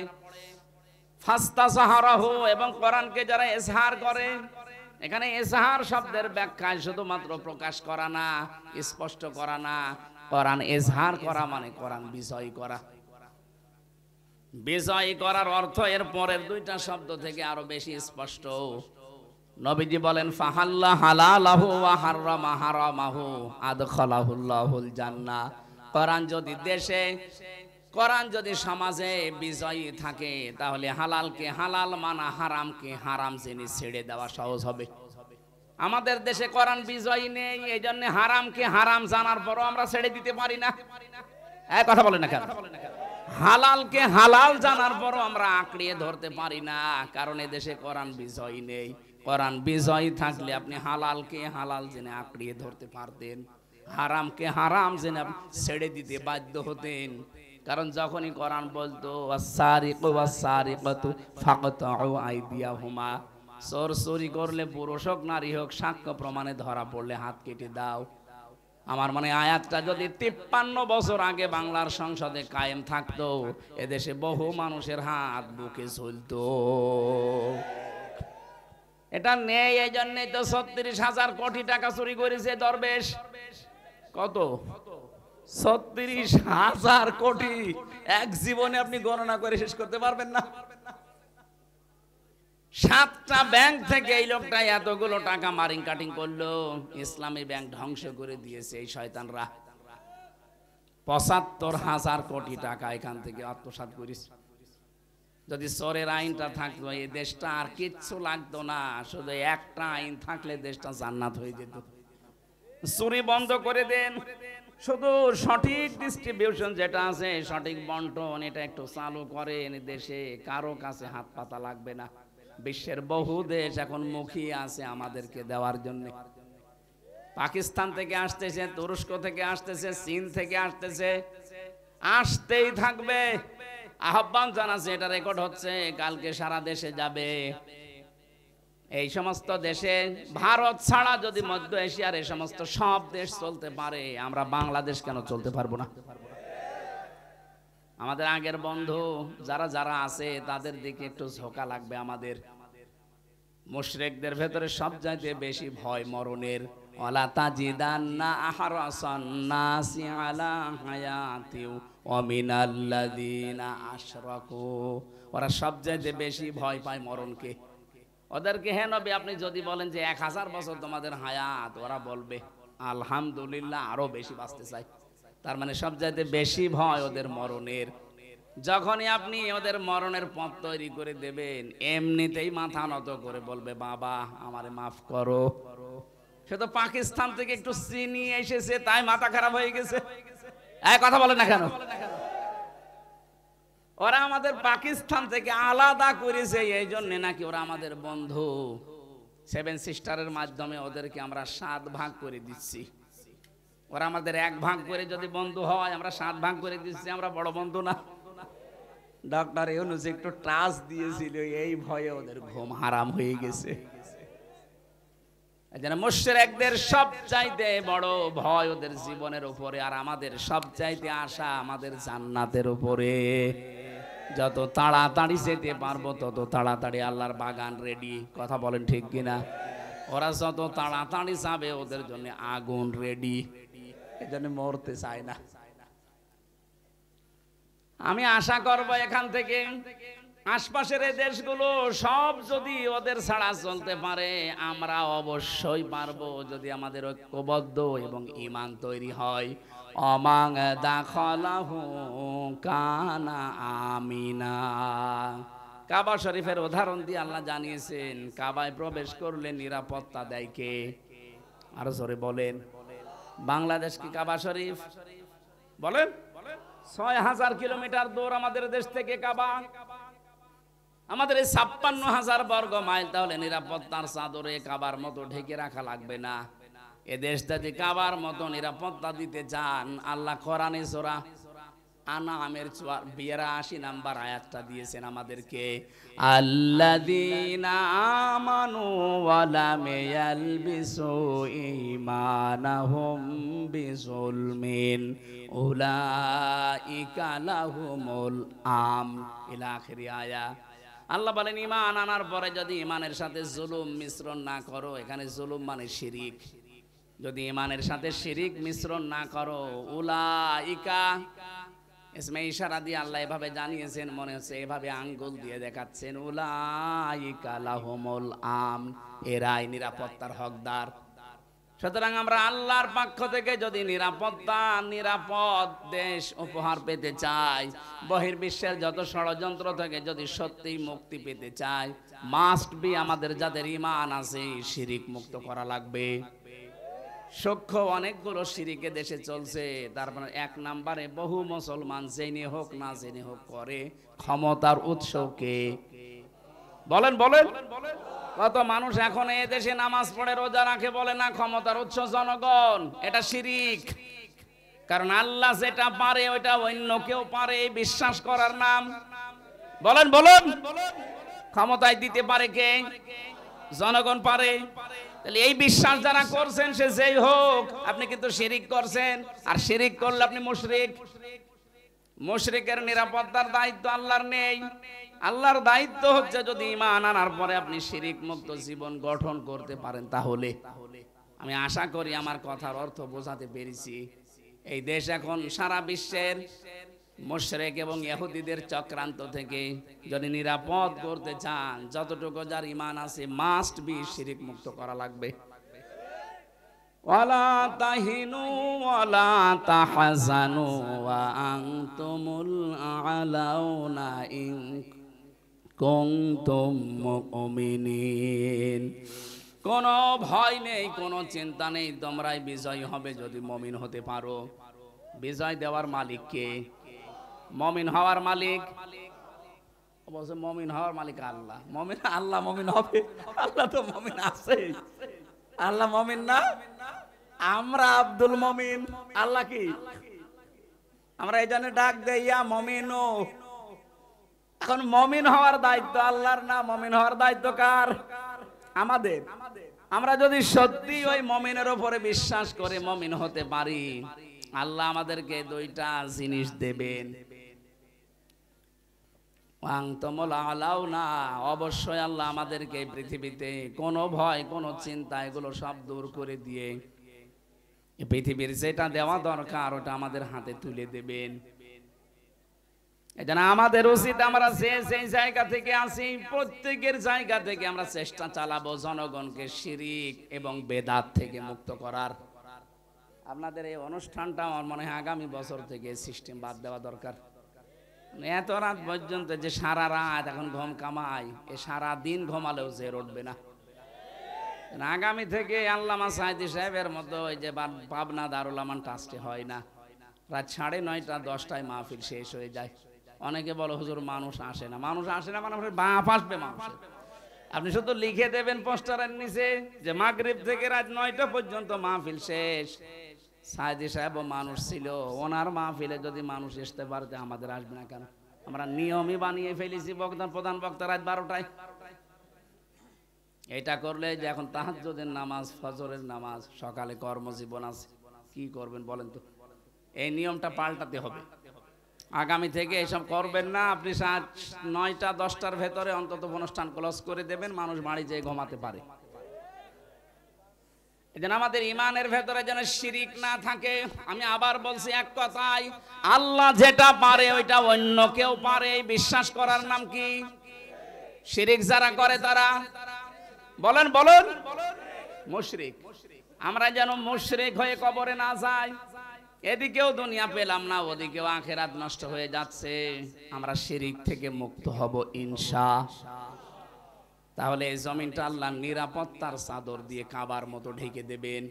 ফাস্তাসাহারাহু, এবং কোরআনকে যারা ইজহার করে, এখানে ইজহার শব্দের ব্যাখ্যায় শুধুমাত্র প্রকাশ করা না, স্পষ্ট করা না, কোরআন ইজহার করা মানে কোরআন বিজয় করা। বিজয় করার অর্থ এর পরের 2টা শব্দ থেকে আরো বেশি স্পষ্ট। নবীজি বলেন ফাহাল্লা হালালাহু ওয়া হারামা হারামাহু আদখালাহুল্লাহুল জান্নাহ। কোরআন যদি দেশে, কোরআন যদি সমাজে বিজয়ী থাকে, তাহলে হালালকে হালাল মানা, হারামকে হারাম জেনে ছেড়ে দেওয়া সহজ হবে। আমাদের দেশে কোরআন বিজয়ী নেই, এই জন্য হারামকে হারাম জানার পরও আমরা ছেড়ে দিতে পারি না। এক কথা বলেন না কেন? হালালকে হালাল জানার পরও আমরা আঁকড়িয়ে ধরতে পারি না, কারণ এদেশে কোরআন বিজয়ী নেই। কোরআন বিজয়ী থাকলে আপনি হালালকে হালাল জেনে আঁকড়িয়ে ধরতে পারতেন, হারামকে হারাম জেনে ছেড়ে দিতে বাধ্য হতেন। কারণ যখনই কোরআন বলতো ওয়াসারিকু ওয়াসারিকাতু ফাকতাউ আইদিয়াহুমা, চোর চুরি করলে পুরুষ হোক নারী হোক সাক্ষ্য প্রমাণে ধরা পড়লে হাত কেটে দাও। আমার মনে আয়াতটা যদি 53 বছর আগে বাংলার সংসদে কায়েম থাকতো, এদেশে বহু মানুষের হাত বুকে ঝুলতো। এটা নেই, এই জন্যই তো 36,000 কোটি টাকা চুরি করেছে দরবেশ। কত? 36,000 কোটি। এক জীবনে আপনি গণনা করে শেষ করতে পারবেন না। 7টা ব্যাংক থেকে এই লোকটা এতগুলো টাকা মারিং কাটিং করলো। ইসলামী ব্যাংক ধ্বংস করে দিয়েছে এই শয়তানরা। 75,000 কোটি টাকা এখান থেকে আত্মসাৎ করেছে। যদি চোরের আইনটা থাকতো এই দেশটা আর কিচ্ছু লাগতো না, শুধু একটা আইন থাকলে দেশটা জান্নাত হয়ে যেত। চুরি বন্ধ করে দেন, শুধু সঠিক ডিস্ট্রিবিউশন যেটা আছে, সঠিক বন্টন, এটা একটু চালু করেন, দেশে কারো কাছে হাত পাতা লাগবে না। বিশ্বের বহু দেশ এখন মুখিয়ে আছে আমাদেরকে দেওয়ার জন্য। পাকিস্তান থেকে আসতেছে, তুরস্ক থেকে আসতেছে, চীন থেকে আসতেছে, আসতেই থাকবে। আহ্বান জানাচ্ছে, এটা রেকর্ড হচ্ছে, কালকে সারা দেশে যাবে। এই সমস্ত দেশে ভারত ছাড়া যদি মধ্য এশিয়ার এই সমস্ত সব দেশ চলতে পারে, আমরা বাংলাদেশ কেন চলতে পারবো না? আমাদের আগের বন্ধু যারা যারা আছে তাদের দিকে একটু ঝোঁকা লাগবে আমাদের। মুশরিকদের ভেতরে সবচাইতে বেশি ভয় মরণের। ওয়ালা তাজিদান্না আহরাসান নাসি আলা হায়াতিউ ওয়া মিনাল্লাযিনা আশরাকু, ওরা সবচাইতে বেশি ভয় পায় মরণকে। ওদেরকে হে নবী আপনি যদি বলেন যে 1000 বছর তোমাদের হায়াত, ওরা বলবে আলহামদুলিল্লাহ আরো বেশি বাঁচতে চাই। তার মানে সবচাইতে বেশি ভয় ওদের মরণের। যখনই আপনি ওদের মরণের পথ তৈরি করে দেবেন, এমনিতেই মাথা নত করে বলবে বাবা আমারে মাফ করো। সে তো পাকিস্তান থেকে একটু চিনি এসেছে তাই মাথা খারাপ হয়ে গেছে। এই কথা বলে না কেন? ওরা আমাদের পাকিস্তান থেকে আলাদা করেছে, এই জন্য নাকি ওরা আমাদের বন্ধু। 7 সিস্টারের মাধ্যমে ওদেরকে আমরা 7 ভাগ করে দিচ্ছি। ওরা আমাদের 1 ভাগ করে যদি বন্ধু হয়, আমরা 7 ভাগ করে দিচ্ছি, আমরা বড় বন্ধু না? ডক্টর ইউনূস একটু ট্রাস দিয়েছিল, এই ভয়ে ওদের ঘুম হারাম হয়ে গেছে। এজন্য মুশরিকদের সবচাইতে বড় ভয় ওদের জীবনের উপরে, আর আমাদের সবচাইতে আশা আমাদের জান্নাতের উপরে। যত তাড়াতাড়ি যেতে পারবো তত তাড়াতাড়ি আল্লাহর বাগান রেডি। কথা বলেন ঠিক কিনা? ওরা যত তাড়াতাড়ি যাবে ওদের জন্য আগুন রেডি, এজন্য মরতে চায় না। আমি আশা করব এখান থেকে আশপাশের এই দেশগুলো সব যদি ওদের ছাড়া চলতে পারে, আমরা অবশ্যই পারবো যদি আমাদের ঐক্যবদ্ধ এবং ঈমান তৈরি হয়। অমাং দাখালাহু কানা আমিনা। কাবা শরীফের উদাহরণ দিয়ে আল্লাহ জানিয়েছেন কাবায় প্রবেশ করলে নিরাপত্তা দেয় কে? আরো জোরে বলেন। বাংলাদেশ কি কাবা শরীফ? বলেন। ৬,০০০ কিলোমিটার দূর আমাদের দেশ থেকে কাবা। আমাদের এই ৫৬,০০০ বর্গ মাইল, তাহলে নিরাপত্তার চাদরে কাবার মতো ঢেকে রাখা লাগবে না? এ দেশটা যে কাবার মতো নিরাপত্তা দিতে চান, আল্লাহ কোরআনে সূরা আনামের ৮২ নাম্বার আয়াতটা দিয়েছেন আমাদেরকে, আল্লাযীনা আমানু ওয়া লাম ইয়ালবিসু ঈমানাহুম বিযুলমিন উলাইকা লাহুমুল আমন ইলা আখির আয়া। আল্লাহ বলেন ঈমান আনার পরে যদি ঈমানের সাথে জুলুম মিশ্রণ না করো, এখানে জুলুম মানে শিরিক, যদি ঈমানের সাথে শিরিক মিশ্রণ না করো, উলাইকা ইসমে ইশারা দিয়ে আল্লাহ এভাবে জানিয়েছেন, মনে হচ্ছে এভাবে আঙ্গুল দিয়ে দেখাচ্ছেন, উলাইকা লাহুমুল আমন, এরাই নিরাপত্তার হকদার। সুতরাং আমরা আল্লাহর পক্ষ থেকে যদি নিরাপত্তা, নিরাপদ দেশ উপহার পেতে চাই, বহির্বিশ্বের যত ষড়যন্ত্র থেকে যদি সত্যি মুক্তি পেতে চাই, মাস্ট বি আমাদের যাদের ঈমান আছে শিরিক মুক্ত করা লাগবে। সূক্ষ্ম অনেকগুলো শিরিকে দেশে চলছে, তারপরে ১ নম্বরে বহু মুসলমান জেনে হোক না জেনে হোক করে। ক্ষমতার উৎস কে? বলেন বলেন। কত মানুষ এখন এই দেশে নামাজ পড়ে রোজা রাখে, বলে না ক্ষমতার উৎস জনগণ, এটা শিরিক। কারণ আল্লাহ যেটা পারে ওইটা অন্য কেউ পারে, বিশ্বাস করার নাম। বলেন বলেন। ক্ষমতায় দিতে পারে কে? জনগণ পারে। তাহলে এই বিশ্বাস যারা করছেন সে যেই হোক, আপনি কিন্তু শিরিক করছেন, আর শিরিক করলে আপনি মুশরিক। মুশরিকের নিরাপত্তার দায়িত্ব আল্লাহর নেই। আল্লাহর দায়িত্ব হচ্ছে যদি ঈমান আনার পরে আপনি শিরিক মুক্ত জীবন গঠন করতে পারেন, তাহলে আমি আশা করি আমার কথার অর্থ বোঝাতে পেরেছি। এই দেশ এখন সারা বিশ্বের মুশরিক এবং ইহুদিদের চক্রান্ত থেকে যদি নিরাপদ করতে চান, যতটুকু যার ঈমান আছে মাস্ট বি শিরিক মুক্ত করা লাগবে। ওয়ালা তাহিনু ওয়ালা তাহজানু ওয়া আনতুমুল আলাউনা ইন কুনতুম মুমিনিন। কোনো ভয় নেই, কোনো চিন্তা নেই, তোমরাই বিজয় হবে যদি মুমিন হতে পারো। বিজয় দেওয়ার মালিক কে? মুমিন হওয়ার মালিক অবশ্য, মুমিন হওয়ার মালিক আল্লাহ। মুমিন আল্লাহ মুমিন হবে? আল্লাহ তো মুমিন আছে। আল্লাহ মুমিন না? আমরা আব্দুল মুমিন, আল্লাহ কি? আমরা এই জন্য ডাক দেই ইয়া মুমিনু। এখন মুমিন হওয়ার দায়িত্ব আল্লাহর না, মুমিন হওয়ার দায়িত্ব কার? আমাদের। আমরা যদি সত্যি ওই মুমিনের উপরে বিশ্বাস করে মুমিন হতে পারি, আল্লাহ আমাদেরকে দুইটা জিনিস দেবেন। অবশ্যই আল্লাহ আমাদেরকে পৃথিবীতে কোনো ভয়, কোনো চিন্তা, এগুলো সব দূর করে দিয়ে পৃথিবীর যেটা দেওয়া দরকার ওটা আমাদের হাতে তুলে দেবেন। এজন্য আমাদের উচিত আমরা যে জায়গা থেকে আসি, প্রত্যেকের জায়গা থেকে আমরা চেষ্টা চালাবো জনগণকে শিরিক এবং বেদাত থেকে মুক্ত করার। আপনাদের এই অনুষ্ঠানটা আমার মনে হয় আগামী বছর থেকে সিস্টেম বাদ দেওয়া দরকার। এত রাত পর্যন্ত যে সারা রাত এখন ঘুম কামাই, এ সারা দিন ঘুমালেও জের উঠবে না। আগামী থেকে আল্লামা সাইদি সাহেবের মতো ওই যে পাবনা দারুল আমান ট্রাস্টে হয় না, রাত 9:30 10টায় মাহফিল শেষ হয়ে যায়। অনেকে বলো হুজুর মানুষ আসে না। মানুষ আসে না, মানুষের বাপ আসবে মানুষের। আপনি শুধু লিখে দেবেন পোস্টারের নিচে যে মাগরিব থেকে রাত 9টা পর্যন্ত মাহফিল শেষ। সাইদি সাহেব মানুষ ছিল, ওনার মাহফিলে যদি মানুষ আসতে পারতে আমাদের আসবে না কেন? আমরা নিয়মই বানিয়ে ফেলেছি প্রধান বক্তা রাত 12টায়। এটা করলে যে এখন তাহাজ্জুদের নামাজ, ফজরের নামাজ, সকালে কর্মজীবন আছে, কি করবেন বলেন তো? এই নিয়মটা পাল্টাতে হবে। আগামী থেকে এসব করবেন না। আপনি 9টা 10টার ভেতরে অন্তত অনুষ্ঠান ক্লোজ করে দেবেন, মানুষ বাড়ি যেয়ে ঘুমাতে পারে। এজন্য আমাদের ঈমানের ভেতরে যেন শিরিক না থাকে। আমি আবার বলছি এক কথাই, আল্লাহ যেটা পারে ওইটা অন্য কেউ পারে, বিশ্বাস করার নাম কি? শিরিক যারা করে তারা বলেন বলেন মুশরিক। আমরা যেন মুশরিক হয়ে কবরে না যাই। এদিকেও দুনিয়া পেলাম না, ওদিকেও আখেরাত নষ্ট হয়ে যাচ্ছে। আমরা শিরিক থেকে মুক্ত হব ইনশাআল্লাহ। তাহলে এই জমিনটা আল্লাহ নিরাপত্তার চাদর দিয়ে কাবার মতো ঢেকে দেবেন।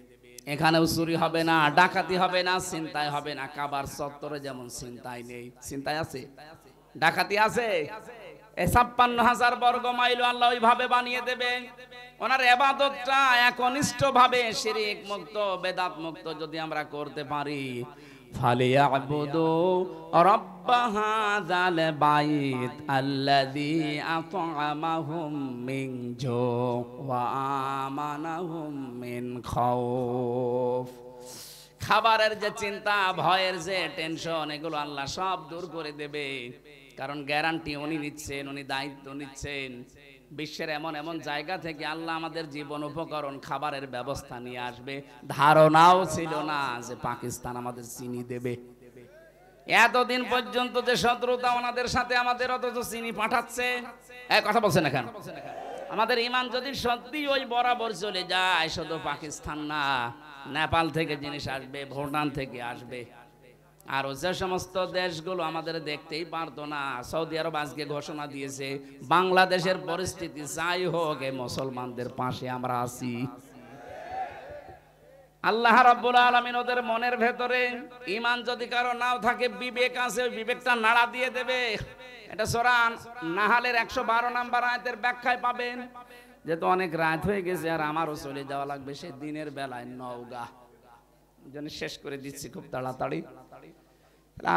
এখানেও চুরি হবে না, ডাকাতি হবে না, ছিনতাই হবে না। কাবার চত্বরে যেমন ছিনতাই নেই, ছিনতাই আছে, ডাকাতি আছে। এই ৫৬,০০০ বর্গ মাইল আল্লাহ ওইভাবে বানিয়ে দেবে। ওনার ইবাদতটা একনিষ্ঠ ভাবে শিরিক মুক্ত, বেদাত মুক্ত যদি আমরা করতে পারি, ফালিয়াবুদু রাব্ব হাযাল বাইত আল্লাযী আত'আমাহুম মিন জু' ওয়া আমানাহুম মিন খাউফ। খাবারের যে চিন্তা, ভয়ের যে টেনশন, এগুলো আল্লাহ সব দূর করে দেবে। কারণ গ্যারান্টি উনি নিচ্ছেন, উনি দায়িত্ব নিচ্ছেন। বিশ্বের এমন এমন জায়গা থেকে আল্লাহ আমাদের জীবন উপকরণ খাবারের ব্যবস্থা নিয়ে আসবে। ধারণাও ছিল না যে পাকিস্তান আমাদের চিনি দেবে। এতদিন পর্যন্ত যে শত্রুতা ওনাদের সাথে আমাদের, অথচ চিনি পাঠাচ্ছে। এক কথা বলছেন না কেন? আমাদের ইমান যদি সত্যি ওই বরাবর চলে যায়, শুধু পাকিস্তান না, নেপাল থেকে জিনিস আসবে, ভুটান থেকে আসবে। আর যে সমস্ত দেশগুলো আমাদের দেখতেই পারতো না, সৌদি আরব আজকে ঘোষণা দিয়েছে বাংলাদেশের পরিস্থিতি যাই হোক, মুসলমানদের পাশে আমরা আছি। আল্লাহ রাব্বুল আলামিন ওদের মনের ভেতরে ঈমান যদি কারো নাও থাকে, বিবেক আছে, ওই বিবেকটা নাড়া দিয়ে দেবে। এটা সূরা নাহালের ১১২ নম্বর আয়াতের ব্যাখ্যায় পাবেন। যেহেতু অনেক রাত হয়ে গেছে আর আমারও চলে যাওয়া লাগবে, সে দিনের বেলায় নওগাঁ, জন্য শেষ করে দিচ্ছি খুব তাড়াতাড়ি।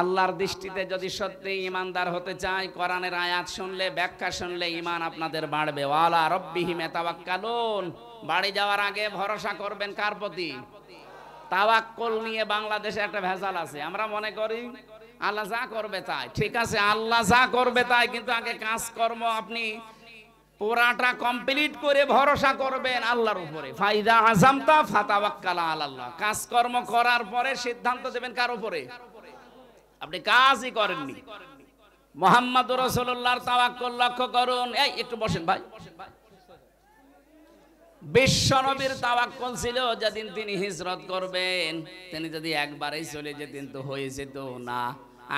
আল্লাহর দৃষ্টিতে যদি সত্যি ঈমানদার হতে চাই, কোরআনের আয়াত শুনলে, ব্যাখ্যা শুনলে ঈমান আপনাদের বাড়বে। ওয়ালা রাব্বিহিম ইয়াতাওয়াক্কালুন। বাড়ি যাওয়ার আগে ভরসা করবেন কার প্রতি? তাওয়াক্কুল নিয়ে বাংলাদেশে একটা ভেজাল আছে। আমরা মনে করি আল্লাহ যা করবে তাই, ঠিক আছে, আল্লাহ যা করবে তাই, কিন্তু আগে কাজকর্ম আপনি পুরাটা কমপ্লিট করে ভরসা করবেন আল্লাহর উপরে। ফাইদা আযামতা ফাতাওয়াক্কাল আলাল্লাহ। কাজকর্ম করার পরে সিদ্ধান্ত দেবেন কার উপরে? আপনি কাজই করেননি। মুহাম্মদুর রাসূলুল্লাহর তাওয়াক্কুল লক্ষ্য করুন। এই একটু বসেন ভাই। বিশ্বনবীর তাওয়াক্কুল ছিল যেদিন তিনি হিজরত করবেন, তিনি যদি একবারেই চলে যেতেন তো হয়ে যেত না।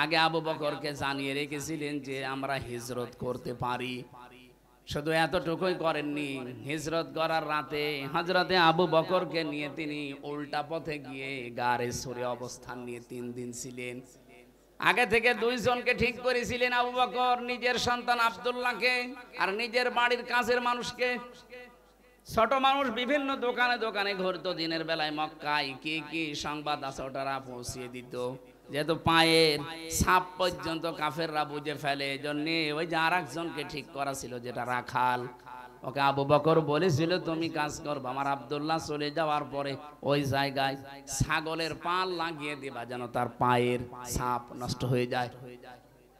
আগে আবু বকরকে জানিয়ে রেখেছিলেন যে আমরা হিজরত করতে পারি। শুধু এতটুকুই করেননি, হিজরত করার রাতে হযরতে আবু বকরকে নিয়ে তিনি উল্টা পথে গিয়ে গারে সরে অবস্থান নিয়ে ৩ দিন ছিলেন। আগে থেকে ২ জনকে ঠিক করেছিলেন আবু বকর, নিজের সন্তান আব্দুল্লাহকে আর নিজের বাড়ির কাছের মানুষকে। ছোট মানুষ বিভিন্ন দোকানে দোকানে ঘুরতো দিনের বেলায়, মক্কায় কি কি সংবাদ আছে ওটারা পৌঁছিয়ে দিত। যেহেতু পায়ের ছাপ পর্যন্ত কাফেররা বুঝে ফেলে, এজন্য ওই যে আরেকজনকে ঠিক করা ছিল, যেটা রাখাল, ওকে আবু বকর বলেছিল তুমি কাজ করবে, আমার আব্দুল্লাহ চলে যাওয়ার পরে ওই জায়গায় ছাগলের পাল লাগিয়ে দিবা যেন তার পায়ের ছাপ নষ্ট হয়ে যায়।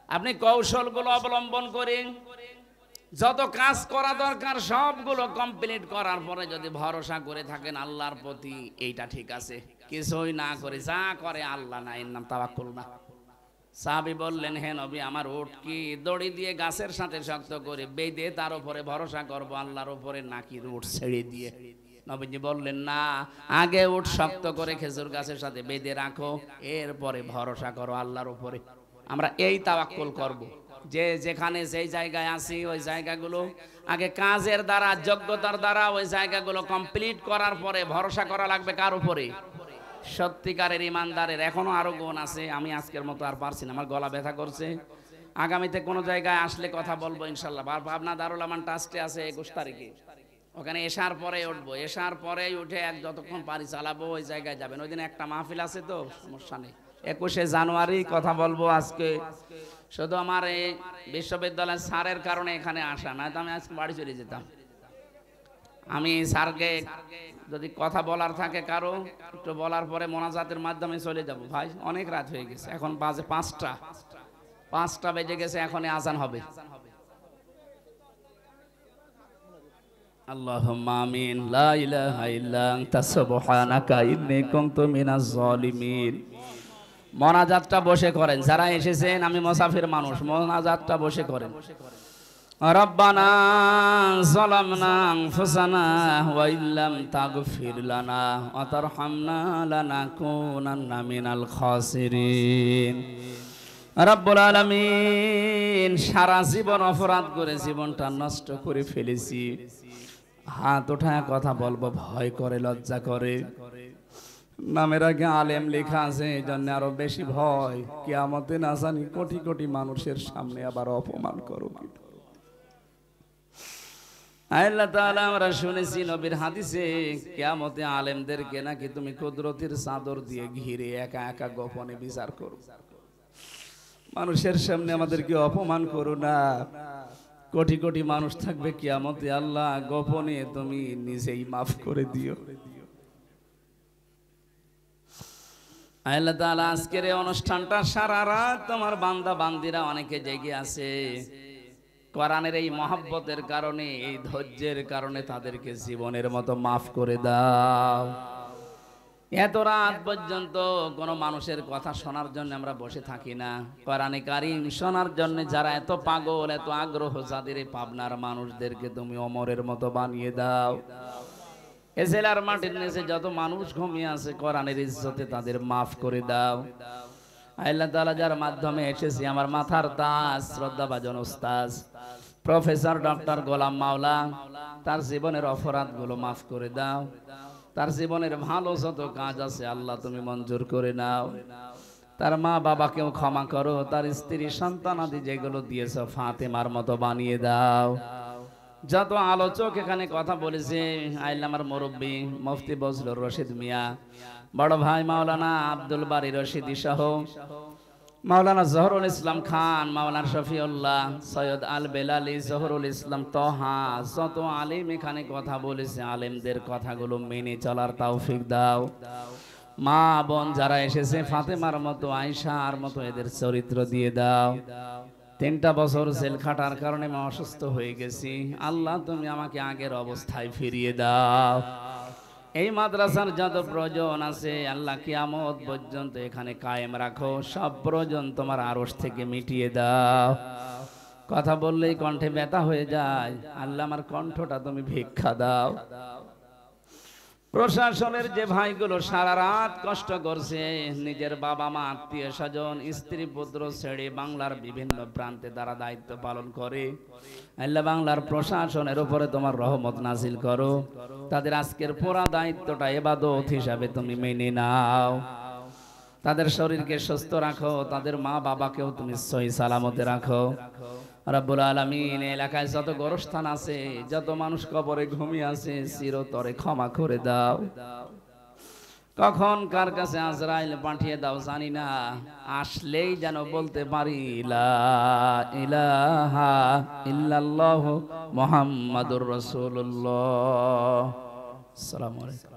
আপনি কৌশলগুলো অবলম্বন করেন, যত কাজ করা দরকার সবগুলো কমপ্লিট করার পরে যদি ভরসা করে থাকেন আল্লাহর প্রতি, এইটা ঠিক আছে। কিছুই না করে যা করে আল্লাহ না, এর নাম তাওয়াক্কুল না। সাহাবী বললেন, হে নবী, আমার উট কি দড়ি দিয়ে গাছের সাথে শক্ত করে বেঁধে তার উপরে ভরসা করব আল্লাহর উপরে, নাকি উট ছেড়ে দিয়ে? নবীজি বললেন, না, আগে উট শক্ত করে খেজুর গাছের সাথে বেঁধে রাখো, এরপরে ভরসা করো আল্লাহর উপরে। আমরা এই তাওয়াক্কুল করব, যে যেখানে যেই জায়গায় আছি ওই জায়গাগুলো আগে কাজের দ্বারা, যোগ্যতার দ্বারা ওই জায়গাগুলো কমপ্লিট করার পরে ভরসা করা লাগবে কার উপরে? সত্যিকারের ইমানদারের। এখনো আরো গুণ আছে, আমি আজকের মতো আর পারছি না, আমার গলা ব্যথা করছে। আগামীতে কোনো জায়গায় আসলে কথা বলবো ইনশাল্লাহ। পাবনা দারুল আমান ট্রাস্টে আছে ২১ তারিখে, ওখানে এশার পরে উঠবো, এশার পরে উঠে যতক্ষণ পারি চালাবো, ওই জায়গায় যাবেন। ওই দিন একটা মাহফিল আছে, তো সমস্যা নেই। ২১শে জানুয়ারি কথা বলবো। আজকে শুধু আমার এই বিশ্ববিদ্যালয়ের স্যারের কারণে এখানে আসা, না তো আমি আজকে বাড়ি চলে যেতাম। আমি স্যারকে যদি কথা বলার থাকে কারো, একটু বলার পরে মোনাজাতের মাধ্যমে চলে যাব। ভাই অনেক রাত হয়ে গেছে, এখন বাজে ৫টা বেজে গেছে, এখনই আজান হবে। আল্লাহুম্মা আমিন। লা ইলাহা ইল্লা আনতা সুবহানাকা ইন্নী কুনতু মিনাজ জালিমিন। মোনাজাতটা বসে করেন, যারা এসেছেন, আমি মুসাফির মানুষ, মোনাজাতটা বসে করেন। রব্বানা যালামনা আনফুসানা ওয়া ইল্লাম তাগফির লানা ওয়া তারহামনা লানাকুনান্না মিনাল খাসিরিন। রব্বুল আলামিন, সারা জীবন অপরাধ করে জীবনটা নষ্ট করে ফেলেছি। হাত উঠায় কথা বলবো ভয় করে, লজ্জা করে। নামের আগে আলেম লেখা আছে, এই জন্য আরো বেশি ভয়। কিয়ামতে না জানি কোটি কোটি মানুষের সামনে আবার অপমান করো। আল্লাহ তাআলা, আমরা শুনেছি নবীর হাদিসে, কিয়ামতে আলেমদেরকে নাকি তুমি কুদরতের চাদর দিয়ে ঘিরে একা একা গোপনে বিচার করো। মানুষের সামনে আমাদেরকে অপমান করো না। কোটি কোটি মানুষ থাকবে কিয়ামতে, আল্লাহ গোপনে তুমি নিজেই মাফ করে দিও। আল্লাহ তাআলা, আজকের এই অনুষ্ঠানটা সারা রাত তোমার বান্দা বান্দিরা অনেকে জেগে আছে। কোরআনের এই মহব্বতের কারণে, এই ধৈর্যের কারণে তাদেরকে জীবনের মতো মাফ করে দাও। এত রাত পর্যন্ত কোনো মানুষের কথা শোনার জন্য আমরা বসে থাকি না। কোরআনে কারীম শোনার জন্য যারা এত পাগল, এত আগ্রহ, যাদের এই পাবনার মানুষদেরকে তুমি ওমরের মতো বানিয়ে দাও। এ জেলার মাটির নিচে যত মানুষ ঘুমিয়ে আছে, কোরআনের ইজ্জতে তাদের মাফ করে দাও। আল্লাহ তাআলা, যার মাধ্যমে এসেছি, আমার মাথার তাজ শ্রদ্ধাভাজন উস্তাদ প্রফেসর ডক্টর গোলাম মাওলা, তার জীবনের অপরাধগুলো মাফ করে দাও। তার জীবনের ভালো যত কাজ আছে আল্লাহ তুমি মঞ্জুর করে নাও। তার মা বাবাকেও ক্ষমা করো। তার স্ত্রী সন্তান আদি যেগুলো দিয়েছ, ফাতেমার মতো বানিয়ে দাও। যত আলোচক এখানে কথা বলেছে, আল্লাহ আমার মুরব্বী মুফতি বজলুর রশিদ মিয়া, বড় ভাই মাওলানা আব্দুল বারী রশিদি সহ মাওলানা জহরুল ইসলাম খান, মাওলানা শফিউল্লাহ, সৈয়দ আল বেলালি, জহরুল ইসলাম তহা, যত আলেম এখানে কথা বলেছে, আলেমদের কথাগুলো মেনে চলার তৌফিক দাও। মা বোন যারা এসেছে, ফাতেমার মতো, আয়েশার মতো এদের চরিত্র দিয়ে দাও। 3টা বছর জেল খাটার কারণে আমি অসুস্থ হয়ে গেছি, আল্লাহ তুমি আমাকে আগের অবস্থায় ফিরিয়ে দাও। এই মাদ্রাসার যত প্রয়োজন আছে আল্লাহ কিয়ামত পর্যন্ত এখানে কায়েম রাখো। সব প্রয়োজন তোমার আরশ থেকে মিটিয়ে দাও। কথা বললেই কণ্ঠে ব্যথা হয়ে যায়, আল্লাহ আমার কণ্ঠটা তুমি ভিক্ষা দাও। প্রশাসনের যে ভাইগুলো সারা রাত কষ্ট করছে, নিজের বাবা মা, আত্মীয় স্বজন, স্ত্রী পুত্র ছেড়ে বাংলার বিভিন্ন প্রান্তে তারা দায়িত্ব পালন করে, আল্লাহ বাংলার প্রশাসনের উপরে তোমার রহমত নাজিল করো। তাদের আজকের পুরা দায়িত্বটা ইবাদত হিসাবে তুমি মেনে নাও। তাদের শরীরকে সুস্থ রাখো, তাদের মা বাবাকেও তুমি সহি সালামতে রাখো। রব্বুল আলামিন, এলাকায় যত গোরস্থান আছে, যত মানুষ কবরে ঘুমিয়ে আছে, চিরতরে ক্ষমা করে দাও। কখন কার কাছে আজরাইল পাঠিয়ে দাও জানি না, আসলেই যেন বলতে পারি লা ইলাহা ইল্লাল্লাহু মুহাম্মাদুর রাসূলুল্লাহ। আসসালামু আলাইকুম।